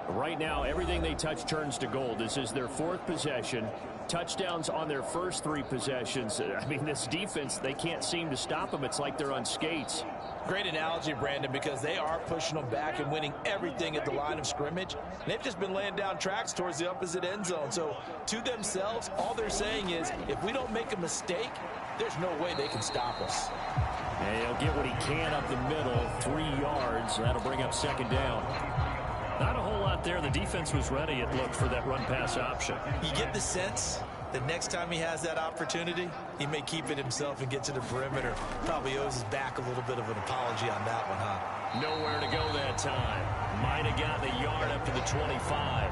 Right now, everything they touch turns to gold. This is their 4th possession. Touchdowns on their first 3 possessions. I mean, this defense, they can't seem to stop them. It's like they're on skates. Great analogy, Brandon, because they are pushing them back and winning everything at the line of scrimmage. They've just been laying down tracks towards the opposite end zone. So to themselves, all they're saying is, if we don't make a mistake, there's no way they can stop us. And he'll get what he can up the middle, 3 yards. That'll bring up 2nd down. Not a whole lot there. The defense was ready, it looked, for that run-pass option. You get the sense that next time he has that opportunity, he may keep it himself and get to the perimeter. Probably owes his back a little bit of an apology on that one, huh? Nowhere to go that time. Might have gotten a yard up to the 25.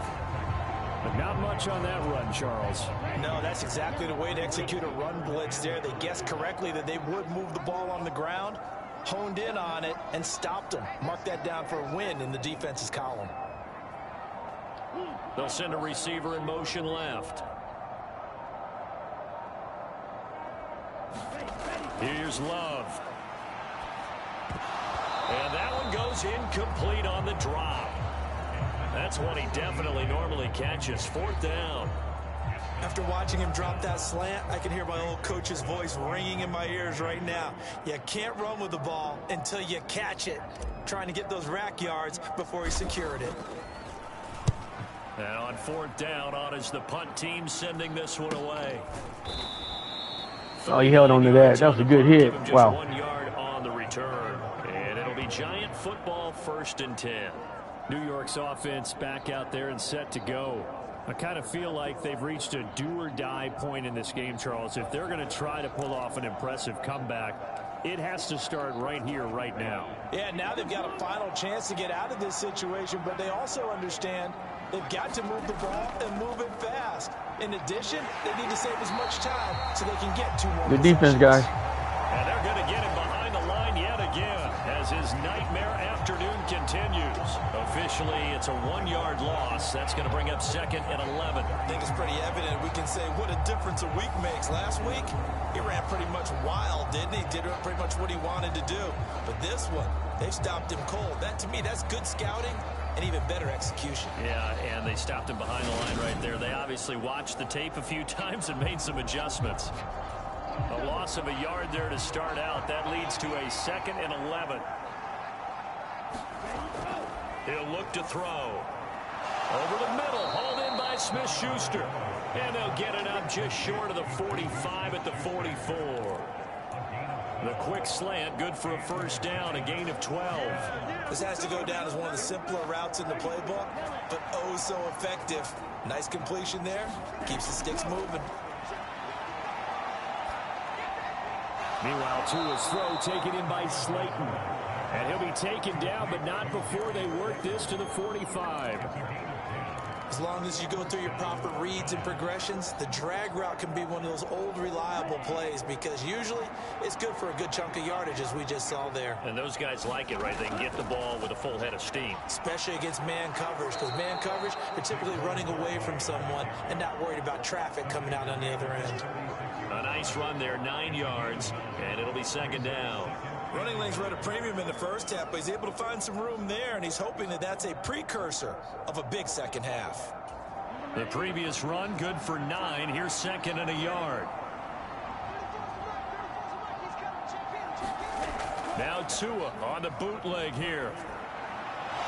But not much on that run, Charles. No, that's exactly the way to execute a run blitz there. They guessed correctly that they would move the ball on the ground, honed in on it, and stopped them. Mark that down for a win in the defense's column. They'll send a receiver in motion left. Here's Love. And that one goes incomplete on the drop. That's one he definitely normally catches. 4th down. After watching him drop that slant, I can hear my old coach's voice ringing in my ears right now. You can't run with the ball until you catch it. Trying to get those rack yards before he secured it. And on 4th down, on is the punt team sending this one away. Oh, he held on to that. That was a good hit. Wow. 1 yard on And it'll be Giant football, 1st and 10. New York's offense back out there and set to go. I kind of feel like they've reached a do-or-die point in this game, Charles. If they're going to try to pull off an impressive comeback, it has to start right here, right now. Yeah, now they've got a final chance to get out of this situation, but they also understand they've got to move the ball and move it fast. In addition, they need to save as much time so they can get 2 more Good defense, guys. And they're going to get him behind the line yet again as his nightmare afternoon continues. Officially, it's a 1-yard loss. That's going to bring up 2nd and 11. I think it's pretty evident. We can say what a difference a week makes. Last week, he ran pretty much wild, didn't he? Did pretty much what he wanted to do. But this one, they've stopped him cold. That, to me, that's good scouting and even better execution. Yeah, and they stopped him behind the line right there. They obviously watched the tape a few times and made some adjustments. A loss of a yard there to start out. That leads to a 2nd and 11. He'll look to throw. Over the middle, hauled in by Smith-Schuster. And they'll get it up just short of the 45 at the 44. The quick slant, good for a 1st down, a gain of 12. This has to go down as one of the simpler routes in the playbook, but oh so effective. Nice completion there. Keeps the sticks moving. Meanwhile, Tua's throw taken in by Slayton. And he'll be taken down, but not before they work this to the 45. As long as you go through your proper reads and progressions, the drag route can be one of those old reliable plays because usually it's good for a good chunk of yardage as we just saw there. And those guys like it, right? They can get the ball with a full head of steam. Especially against man coverage, because man coverage, they're typically running away from someone and not worried about traffic coming out on the other end. A nice run there, 9 yards, and it'll be 2nd down. Running lanes were at a premium in the 1st half, but he's able to find some room there, and he's hoping that that's a precursor of a big 2nd half. The previous run, good for 9. Here's 2nd and a yard. Now Tua on the bootleg here.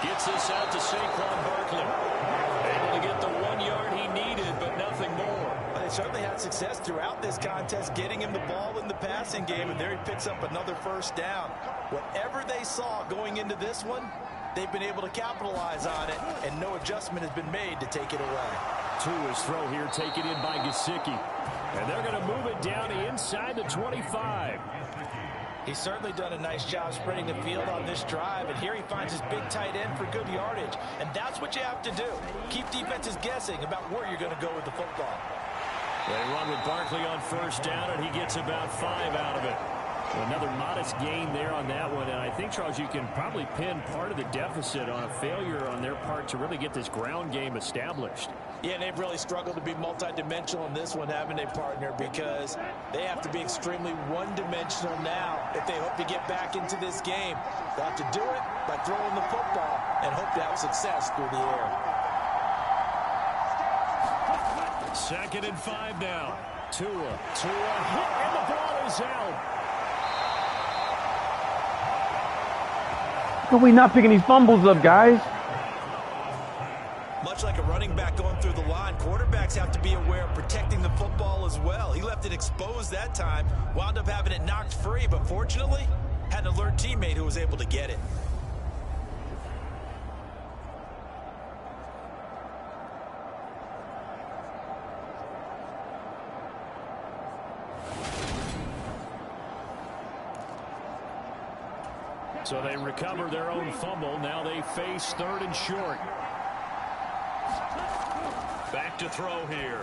Gets this out to Saquon Barkley. Able to get the 1 yard he needed, but nothing more. They certainly had success throughout this contest, getting him the ball in the passing game, and there he picks up another 1st down. Whatever they saw going into this one, they've been able to capitalize on it, and no adjustment has been made to take it away. Tua's throw here taken in by Gesicki. And they're going to move it down inside the 25. He's certainly done a nice job spreading the field on this drive, and here he finds his big tight end for good yardage. And that's what you have to do. Keep defenses guessing about where you're going to go with the football. They run with Barkley on 1st down, and he gets about 5 out of it. Another modest gain there on that one, and I think, Charles, you can probably pin part of the deficit on a failure on their part to really get this ground game established. Yeah, and they've really struggled to be multidimensional in this one, haven't they, partner? Because they have to be extremely one-dimensional now if they hope to get back into this game. They have to do it by throwing the football and hope to have success through the air. 2nd and 5 now. Tua hit, and the ball is out. How are we not picking these fumbles up, guys? Much like a running back going through the line, quarterbacks have to be aware of protecting the football as well. He left it exposed that time, wound up having it knocked free, but fortunately, had an alert teammate who was able to get it. So they recover their own fumble. Now they face 3rd and short. Back to throw here.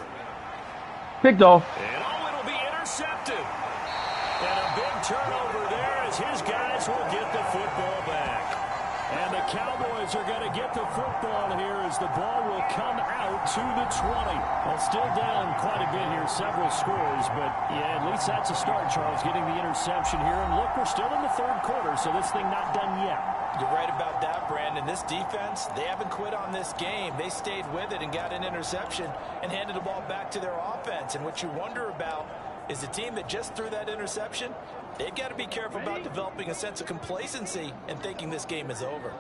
Picked off. And it'll be intercepted. And a big turnover there as his guys will get the football back. And the Cowboys are going to get the football here as the ball will come out to the 20. Well, still down quite a bit here, several scores, but yeah, at least that's a start, Charles, getting the interception here. And look, we're still in the 3rd quarter, so this thing not done yet. You're right about that, Brandon. This defense, they haven't quit on this game. They stayed with it and got an interception and handed the ball back to their offense. And what you wonder about is the team that just threw that interception, they've got to be careful about developing a sense of complacency and thinking this game is over.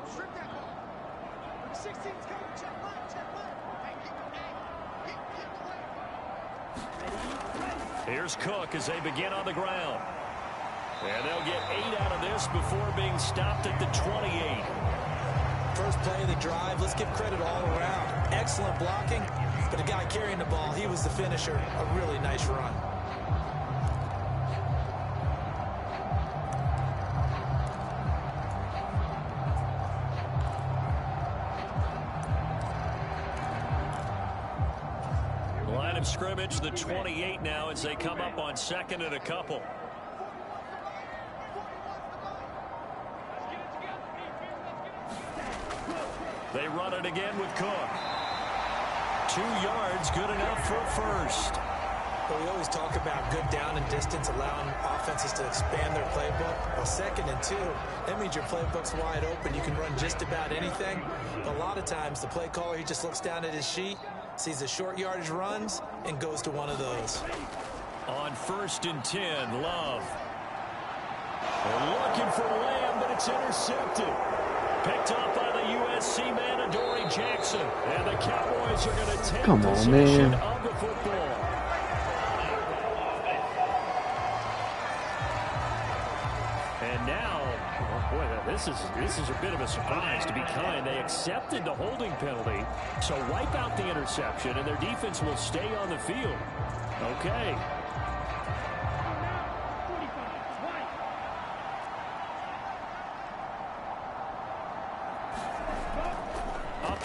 Here's Cook as they begin on the ground. And they'll get 8 out of this before being stopped at the 28. First play of the drive, let's give credit all around. Excellent blocking, but the guy carrying the ball, he was the finisher. A really nice run. Line of scrimmage, the 28 now as they come up on 2nd and a couple. They run it again with Cook. 2 yards, good enough for a first. Well, we always talk about good down and distance, allowing offenses to expand their playbook. Well, 2nd and 2, that means your playbook's wide open. You can run just about anything. But a lot of times, the play caller, he just looks down at his sheet, sees the short yardage runs, and goes to one of those. On 1st and 10, Love. They're looking for Lamb, but it's intercepted. Picked up by the USC man, Adoree Jackson. And the Cowboys are going to take possession of the football. And now, boy, this is a bit of a surprise, to be kind. They accepted the holding penalty, so wipe out the interception, and their defense will stay on the field. Okay.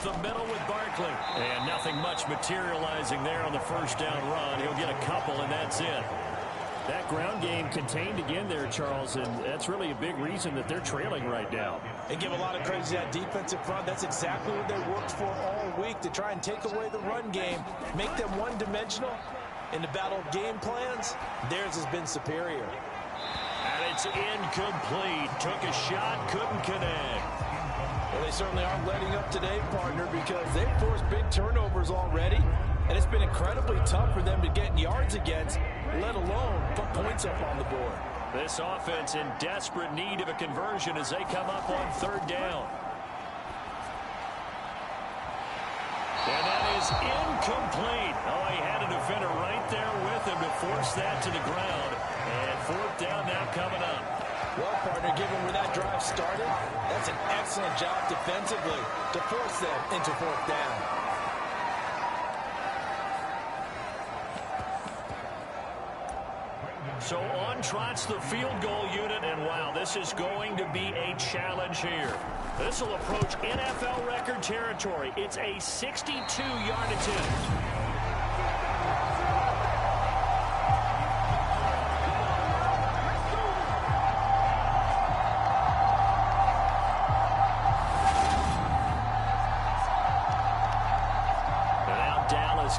The middle with Barkley. And nothing much materializing there on the first down run. He'll get a couple, and that's it. That ground game contained again there, Charles, and that's really a big reason that they're trailing right now. They give a lot of credit to that defensive front. That's exactly what they worked for all week, to try and take away the run game, make them one-dimensional. In the battle of game plans, theirs has been superior. And it's incomplete. Took a shot, couldn't connect. Well, they certainly aren't letting up today, partner, because they've forced big turnovers already, and it's been incredibly tough for them to get yards against, let alone put points up on the board. This offense in desperate need of a conversion as they come up on 3rd down. And that is incomplete. Oh, he had a defender right there with him to force that to the ground. And 4th down now coming up. Well, partner, given where that drive started, that's an excellent job defensively to force them into 4th down. So on trots the field goal unit, and wow, this is going to be a challenge here. This will approach NFL record territory. It's a 62-yard attempt.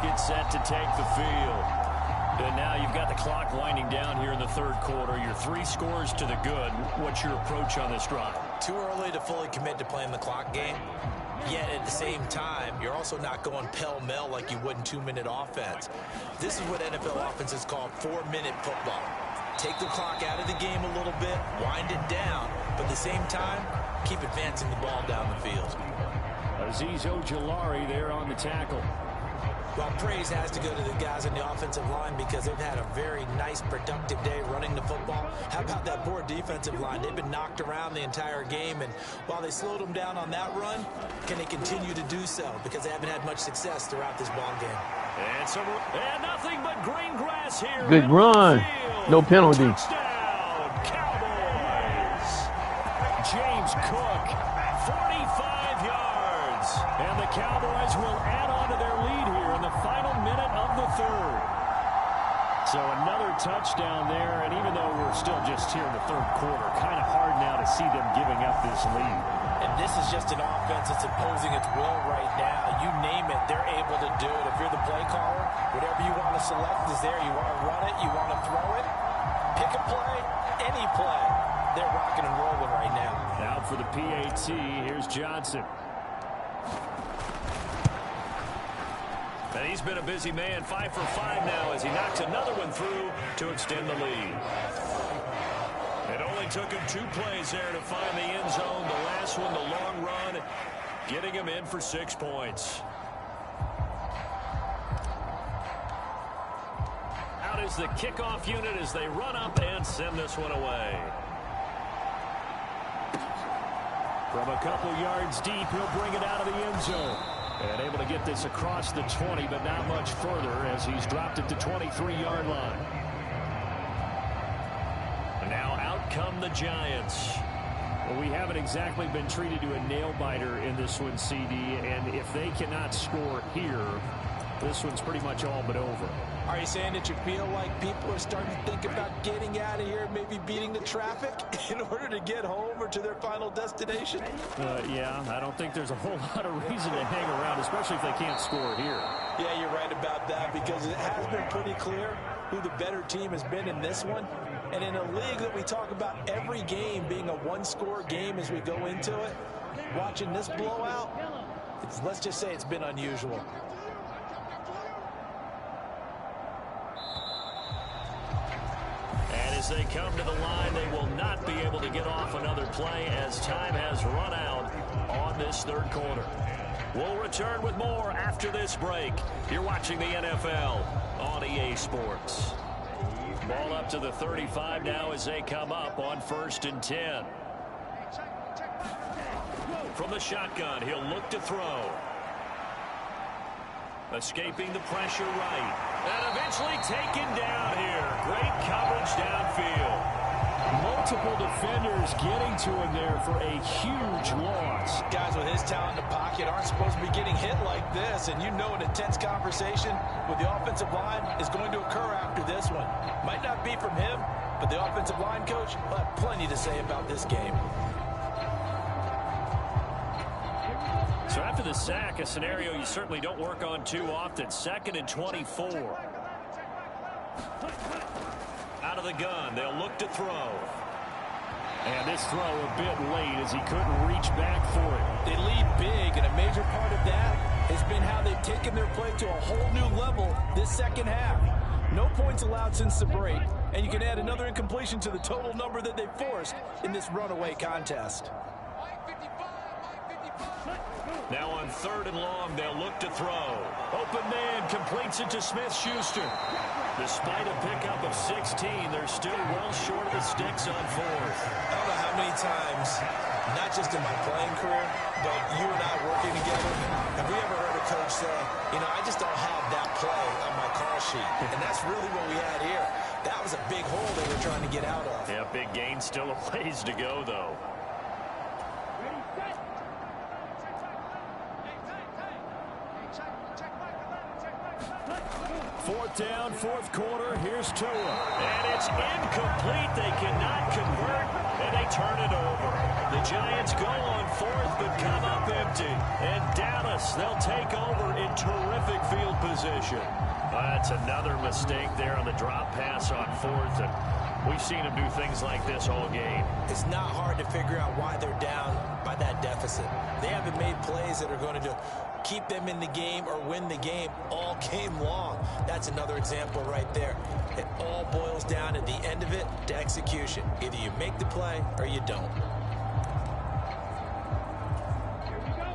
Gets set to take the field. And now you've got the clock winding down here in the 3rd quarter. Your 3 scores to the good. What's your approach on this drive? Too early to fully commit to playing the clock game. Yet at the same time, you're also not going pell-mell like you would in 2-minute offense. This is what NFL offenses call 4-minute football. Take the clock out of the game a little bit, wind it down, but at the same time, keep advancing the ball down the field. Azeez Ojulari there on the tackle. Well, praise has to go to the guys on the offensive line because they've had a very nice, productive day running the football. How about that poor defensive line? They've been knocked around the entire game, and while they slowed them down on that run, can they continue to do so? Because they haven't had much success throughout this ball game. And nothing but green grass here. Good run. No penalty. Touchdown, Cowboys. James Cook, 45 yards. And the Cowboys will add on to their lead here in the final minute of the 3rd. So another touchdown there, and even though we're still just here in the 3rd quarter, kind of hard now to see them giving up this lead. And this is just an offense that's imposing its will right now. You name it, they're able to do it. If you're the play caller, whatever you want to select is there. You want to run it, you want to throw it, pick a play, any play. They're rocking and rolling right now. Now for the PAT, here's Johnson. And he's been a busy man, 5 for 5 now as he knocks another one through to extend the lead. It only took him 2 plays there to find the end zone. The last one, the long run, getting him in for 6 points. Out out as the kickoff unit as they run up and send this one away. From a couple yards deep, he'll bring it out of the end zone. And able to get this across the 20, but not much further as he's dropped it to 23-yard line. And now out come the Giants. Well, we haven't exactly been treated to a nail-biter in this one, CD, and if they cannot score here, this one's pretty much all but over. Are you saying that you feel like people are starting to think about getting out of here, maybe beating the traffic in order to get home or to their final destination? Yeah, I don't think there's a whole lot of reason to hang around, especially if they can't score here. Yeah, you're right about that because it has been pretty clear who the better team has been in this one. And in a league that we talk about every game being a one-score game as we go into it, watching this blowout, let's just say it's been unusual. And as they come to the line, they will not be able to get off another play as time has run out on this third quarter. We'll return with more after this break. You're watching the NFL on EA Sports. Ball up to the 35 now as they come up on 1st and 10. From the shotgun, he'll look to throw. Escaping the pressure right. And eventually taken down here. Great coverage downfield. Multiple defenders getting to him there for a huge loss. Guys with his talent in the pocket aren't supposed to be getting hit like this, and you know an intense conversation with the offensive line is going to occur after this one. Might not be from him, but the offensive line coach will have plenty to say about this game. So after the sack, a scenario you certainly don't work on too often. 2nd and 24. Out of the gun, they'll look to throw. And this throw a bit late as he couldn't reach back for it. They lead big, and a major part of that has been how they've taken their play to a whole new level this second half. No points allowed since the break, and you can add another incompletion to the total number that they forced in this runaway contest. Now on 3rd and long, they'll look to throw. Open man completes it to Smith-Schuster. Despite a pickup of 16, they're still well short of the sticks on 4th. I don't know how many times, not just in my playing career, but you and I working together, have we ever heard a coach say, you know, I just don't have that play on my call sheet. And that's really what we had here. That was a big hole they were trying to get out of. Yeah, big gain, still a ways to go, though. 4th down, 4th quarter. Here's Tua. And it's incomplete. They cannot convert, and they turn it over. The Giants go on 4th, but come up empty. And Dallas, they'll take over in terrific field position. That's another mistake there on the drop pass on 4th. And we've seen them do things like this all game. It's not hard to figure out why they're down by that deficit. They haven't made plays that are going to keep them in the game or win the game all game long. That's another example right there. It all boils down at the end of it to execution. Either you make the play or you don't.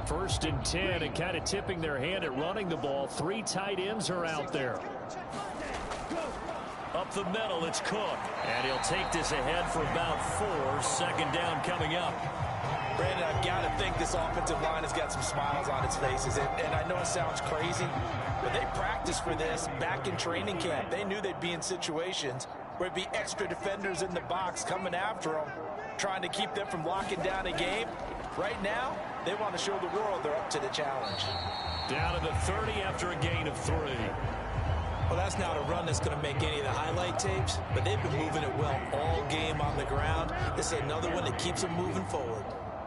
1st and 10, and kind of tipping their hand at running the ball. 3 tight ends are out there. Up the middle, it's Cook. And he'll take this ahead for about 4. 2nd down coming up. Brandon, I've got to think this offensive line has got some smiles on its faces. And I know it sounds crazy, but they practiced for this back in training camp. They knew they'd be in situations where it'd be extra defenders in the box coming after them, trying to keep them from locking down a game. Right now, they want to show the world they're up to the challenge. Down to the 30 after a gain of 3. Well, that's not a run that's going to make any of the highlight tapes, but they've been moving it well all game on the ground. This is another one that keeps them moving forward.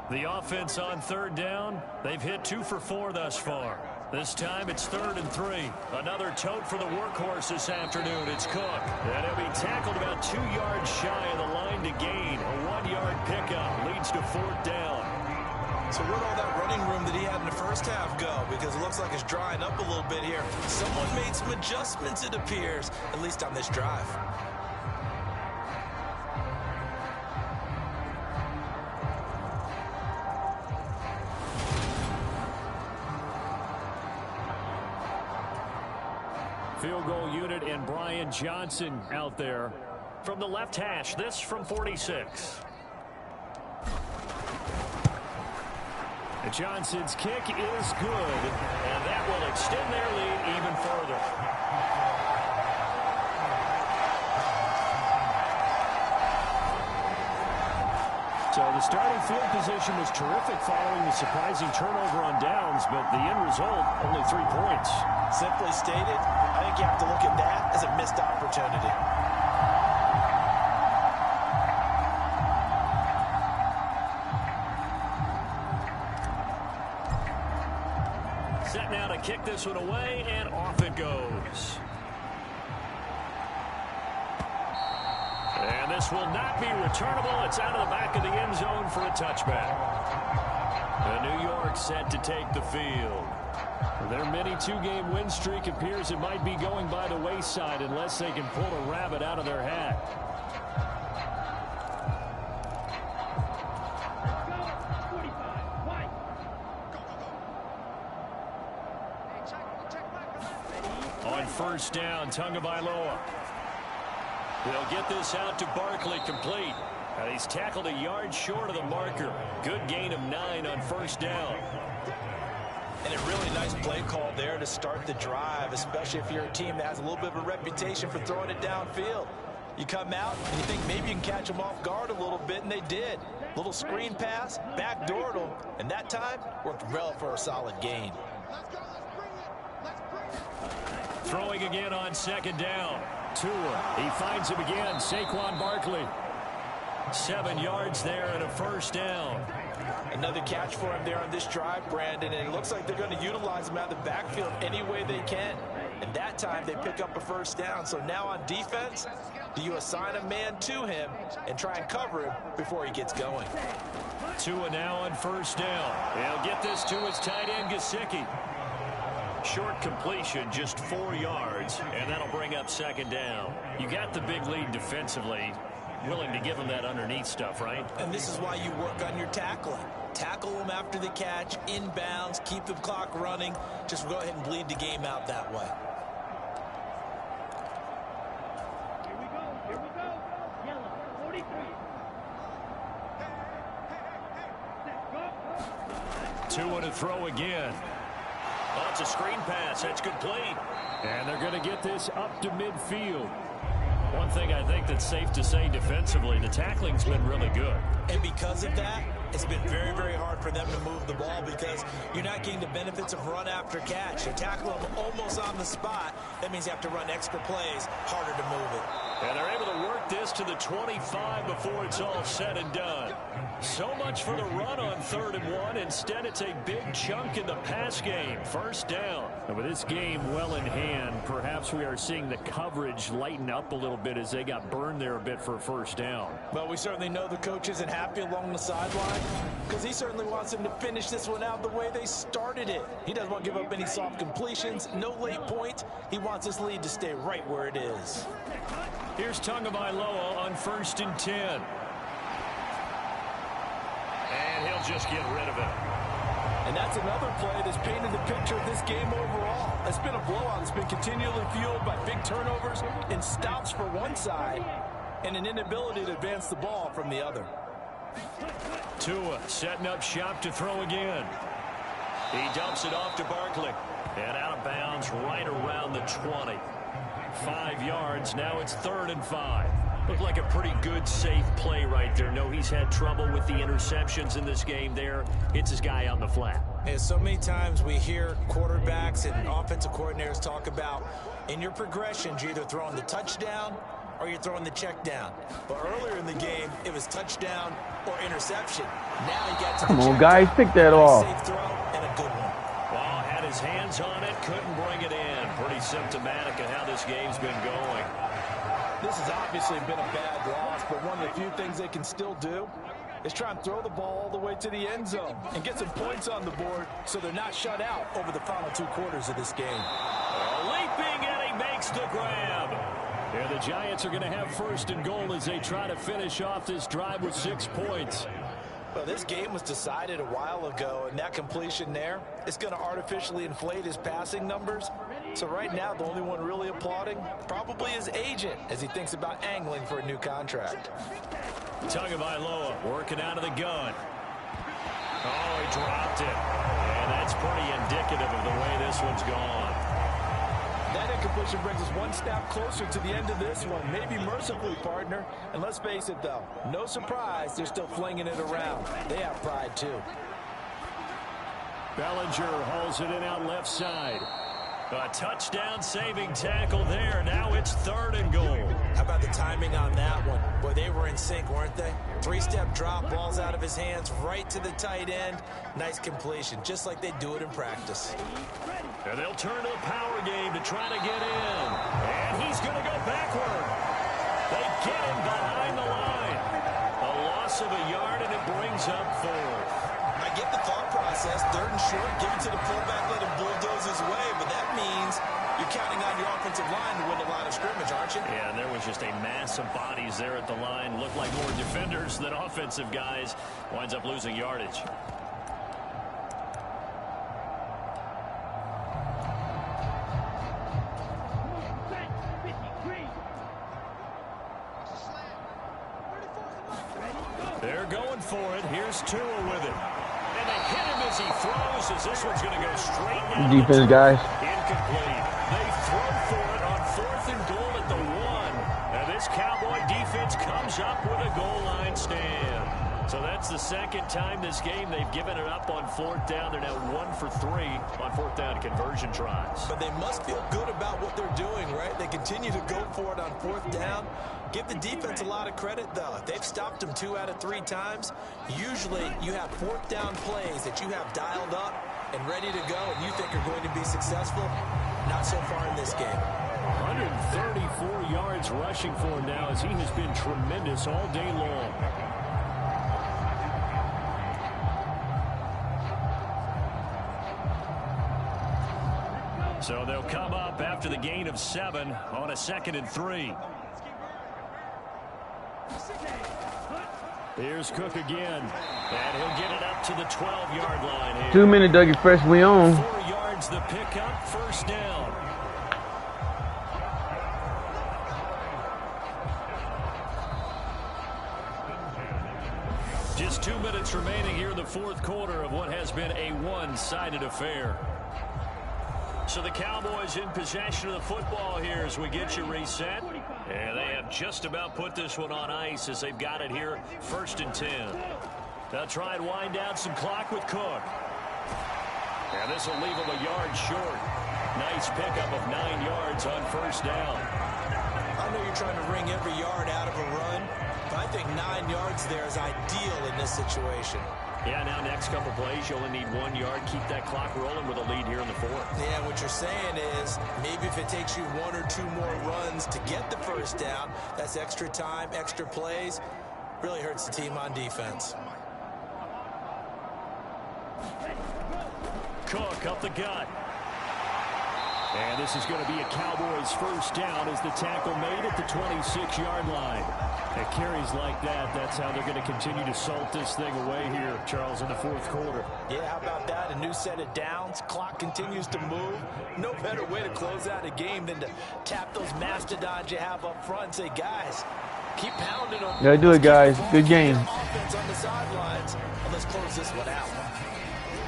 The offense on 3rd down, they've hit 2 for 4 thus far. This time it's 3rd and 3. Another tote for the workhorse this afternoon. It's Cook. And he'll be tackled about 2 yards shy of the line to gain. A 1-yard pickup leads to 4th down. So where'd all that running room that he had in the first half go? Because it looks like it's drying up a little bit here. Someone made some adjustments, it appears, at least on this drive. field goal unit and Brian Johnson out there. From the left hash, this from 46. And Johnson's kick is good, and that will extend their lead even further. So the starting field position was terrific following the surprising turnover on downs, but the end result, only 3 points. Simply stated, I think you have to look at that as a missed opportunity. Set now to kick this one away, and off it goes. And this will not be returnable. It's out of the back of the end zone for a touchback. And New York set to take the field. Their mini 2-game win streak appears it might be going by the wayside unless they can pull a rabbit out of their hat. On first down, Tagovailoa. They'll get this out to Barkley, complete. He's tackled a yard short of the marker. Good gain of 9 on first down. And a really nice play call there to start the drive, especially if you're a team that has a little bit of a reputation for throwing it downfield. You come out and you think maybe you can catch them off guard a little bit, and they did. Little screen pass, backdoored them, and that time worked well for a solid gain. Throwing again on second down. Tua, he finds him again, Saquon Barkley. 7 yards there and a first down. Another catch for him there on this drive, Brandon, and it looks like they're going to utilize him out of the backfield any way they can. And that time they pick up a first down. So now on defense, do you assign a man to him and try and cover him before he gets going? Tua now on first down. He'll get this to his tight end, Gesicki. Short completion, just 4 yards, and that'll bring up second down. You got the big lead defensively. Willing to give him that underneath stuff, right? And this is why you work on your tackling. Tackle them after the catch, inbounds, keep the clock running. Just go ahead and bleed the game out that way. Here we go. Yellow, 43. Tua to throw again. Oh, it's a screen pass. That's complete. And they're going to get this up to midfield. One thing I think that's safe to say defensively, the tackling's been really good. And because of that, it's been very, very hard for them to move the ball because you're not getting the benefits of run after catch. You're tackling them almost on the spot. That means you have to run extra plays, harder to move it. And they're able to work this to the 25 before it's all said and done. So much for the run on 3rd and 1. Instead, it's a big chunk in the pass game. First down. And with this game well in hand, perhaps we are seeing the coverage lighten up a little bit as they got burned there a bit for a first down. Well, we certainly know the coach isn't happy along the sideline because he certainly wants them to finish this one out the way they started it. He doesn't want to give up any soft completions, no late points. He wants this lead to stay right where it is. Here's Tagovailoa on 1st and 10. And he'll just get rid of it. And that's another play that's painted the picture of this game overall. It's been a blowout. It's been continually fueled by big turnovers and stops for one side and an inability to advance the ball from the other. Tua setting up shop to throw again. He dumps it off to Barkley. And out of bounds right around the 20. 5 yards. Now it's 3rd and 5. Looked like a pretty good, safe play right there. No, he's had trouble with the interceptions in this game there. Hits his guy out in the flat. Yeah, so many times we hear quarterbacks and offensive coordinators talk about in your progressions, you're either throwing the touchdown or you're throwing the check down. But earlier in the game, it was touchdown or interception. Now he got to the Come on, guys, pick that off. safe throw and a good one. Well, had his hands on it, couldn't bring it in. Pretty symptomatic of how this game's been going. This has obviously been a bad loss, but one of the few things they can still do is try and throw the ball all the way to the end zone and get some points on the board so they're not shut out over the final 2 quarters of this game. Leaping, and he makes the grab. Yeah, the Giants are going to have 1st and goal as they try to finish off this drive with 6 points. Well, this game was decided a while ago, and that completion there is going to artificially inflate his passing numbers. So right now, the only one really applauding probably his agent as he thinks about angling for a new contract. Tagovailoa working out of the gun. Oh, he dropped it. And that's pretty indicative of the way this one's gone. That incompletion brings us one step closer to the end of this one. Maybe mercifully, partner. And let's face it, though, no surprise, they're still flinging it around. They have pride, too. Bellinger hauls it in out left side. A touchdown-saving tackle there. Now it's 3rd and goal. How about the timing on that one? Boy, they were in sync, weren't they? 3-step drop, balls out of his hands, right to the tight end. Nice completion, just like they do it in practice. And they'll turn to the power game to try to get in. And he's going to go backward. They get him behind the line. A loss of a yard, and it brings up 4th. I get the thought process. 3rd and short, give it to the fullback, let him bulldoze his way. But that means you're counting on your offensive line to win a line of scrimmage, aren't you? Yeah, and there was just a mass of bodies there at the line. Looked like more defenders than offensive guys. Winds up losing yardage. They're going for it. Here's Tua with it. And they hit him as he throws, as this one's going to go straight down. Defense, guys. Incomplete. They throw for it on 4th and goal at the 1. And this Cowboy defense comes up with a goal line stand. So that's the 2nd time this game they've given it up on 4th down. They're now 1 for 3 on 4th down conversion tries. But they must feel good about what they're doing, right? They continue to go for it on 4th down. Give the defense a lot of credit, though. They've stopped them 2 out of 3 times. Usually, you have 4th down plays that you have dialed up and ready to go, and you think are going to be successful. Not so far in this game. 134 yards rushing for him now, as he has been tremendous all day long. So they'll come up after the gain of 7 on a 2nd and 3. Here's Cook again. And he'll get it up to the 12-yard line here. 2 minutes, Dougie Fresh, we on. 4 yards the pickup, 1st down. Just 2 minutes remaining here in the 4th quarter of what has been a one-sided affair. So the Cowboys in possession of the football here as we get you reset. And they have just about put this one on ice as they've got it here, 1st and 10. They'll try and wind down some clock with Cook. And this will leave them a yard short. Nice pickup of 9 yards on 1st down. I know you're trying to wring every yard out of a run, but I think 9 yards there is ideal in this situation. Yeah, now next couple plays, you only need 1 yard. Keep that clock rolling with a lead here in the 4th. Yeah, what you're saying is maybe if it takes you 1 or 2 more runs to get the 1st down, that's extra time, extra plays. Really hurts the team on defense. Cook up the gut. And this is going to be a Cowboys 1st down as the tackle made at the 26-yard line. At carries like that, that's how they're going to continue to salt this thing away here, Charles, in the 4th quarter. Yeah, how about that? A new set of downs. Clock continues to move. No better way to close out a game than to tap those mastodons you have up front and say, guys, keep pounding them. Gotta do it, guys. Good game. Offense on the sidelines. Well, let's close this one out.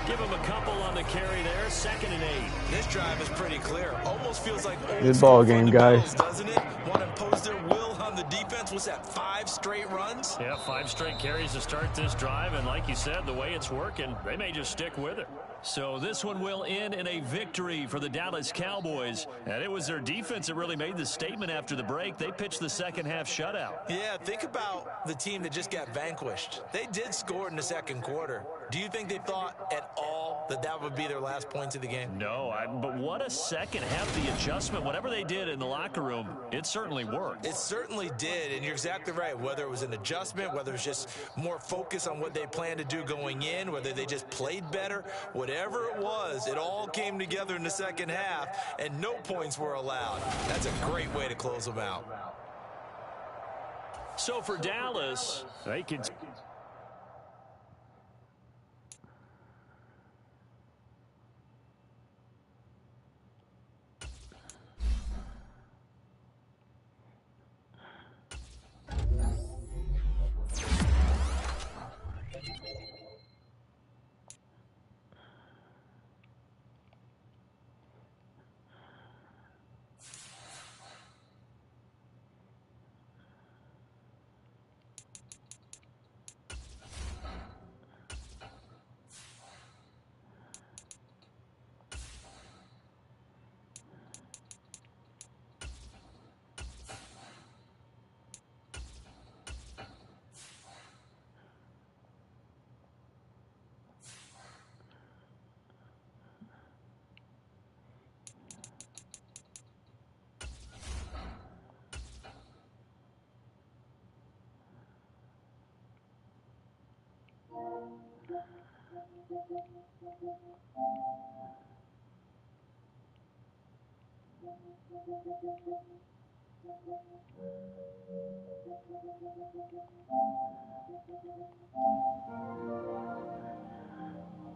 Give him a couple on the carry there, 2nd and 8. This drive is pretty clear. Almost feels like Good ball game, guys. Doesn't it? Want to impose their will on the defense. Was that 5 straight runs? Yeah, 5 straight carries to start this drive, and like you said, the way it's working, they may just stick with it. So this one will end in a victory for the Dallas Cowboys, and it was their defense that really made the statement after the break. They pitched the second-half shutout. Yeah, think about the team that just got vanquished. They did score in the 2nd quarter. Do you think they thought at all that that would be their last points of the game? No, but what a second half, the adjustment. Whatever they did in the locker room, it certainly worked. It certainly did, and you're exactly right. Whether it was an adjustment, whether it was just more focus on what they planned to do going in, whether they just played better, whatever it was, it all came together in the 2nd half, and no points were allowed. That's a great way to close them out. So for Dallas, they can...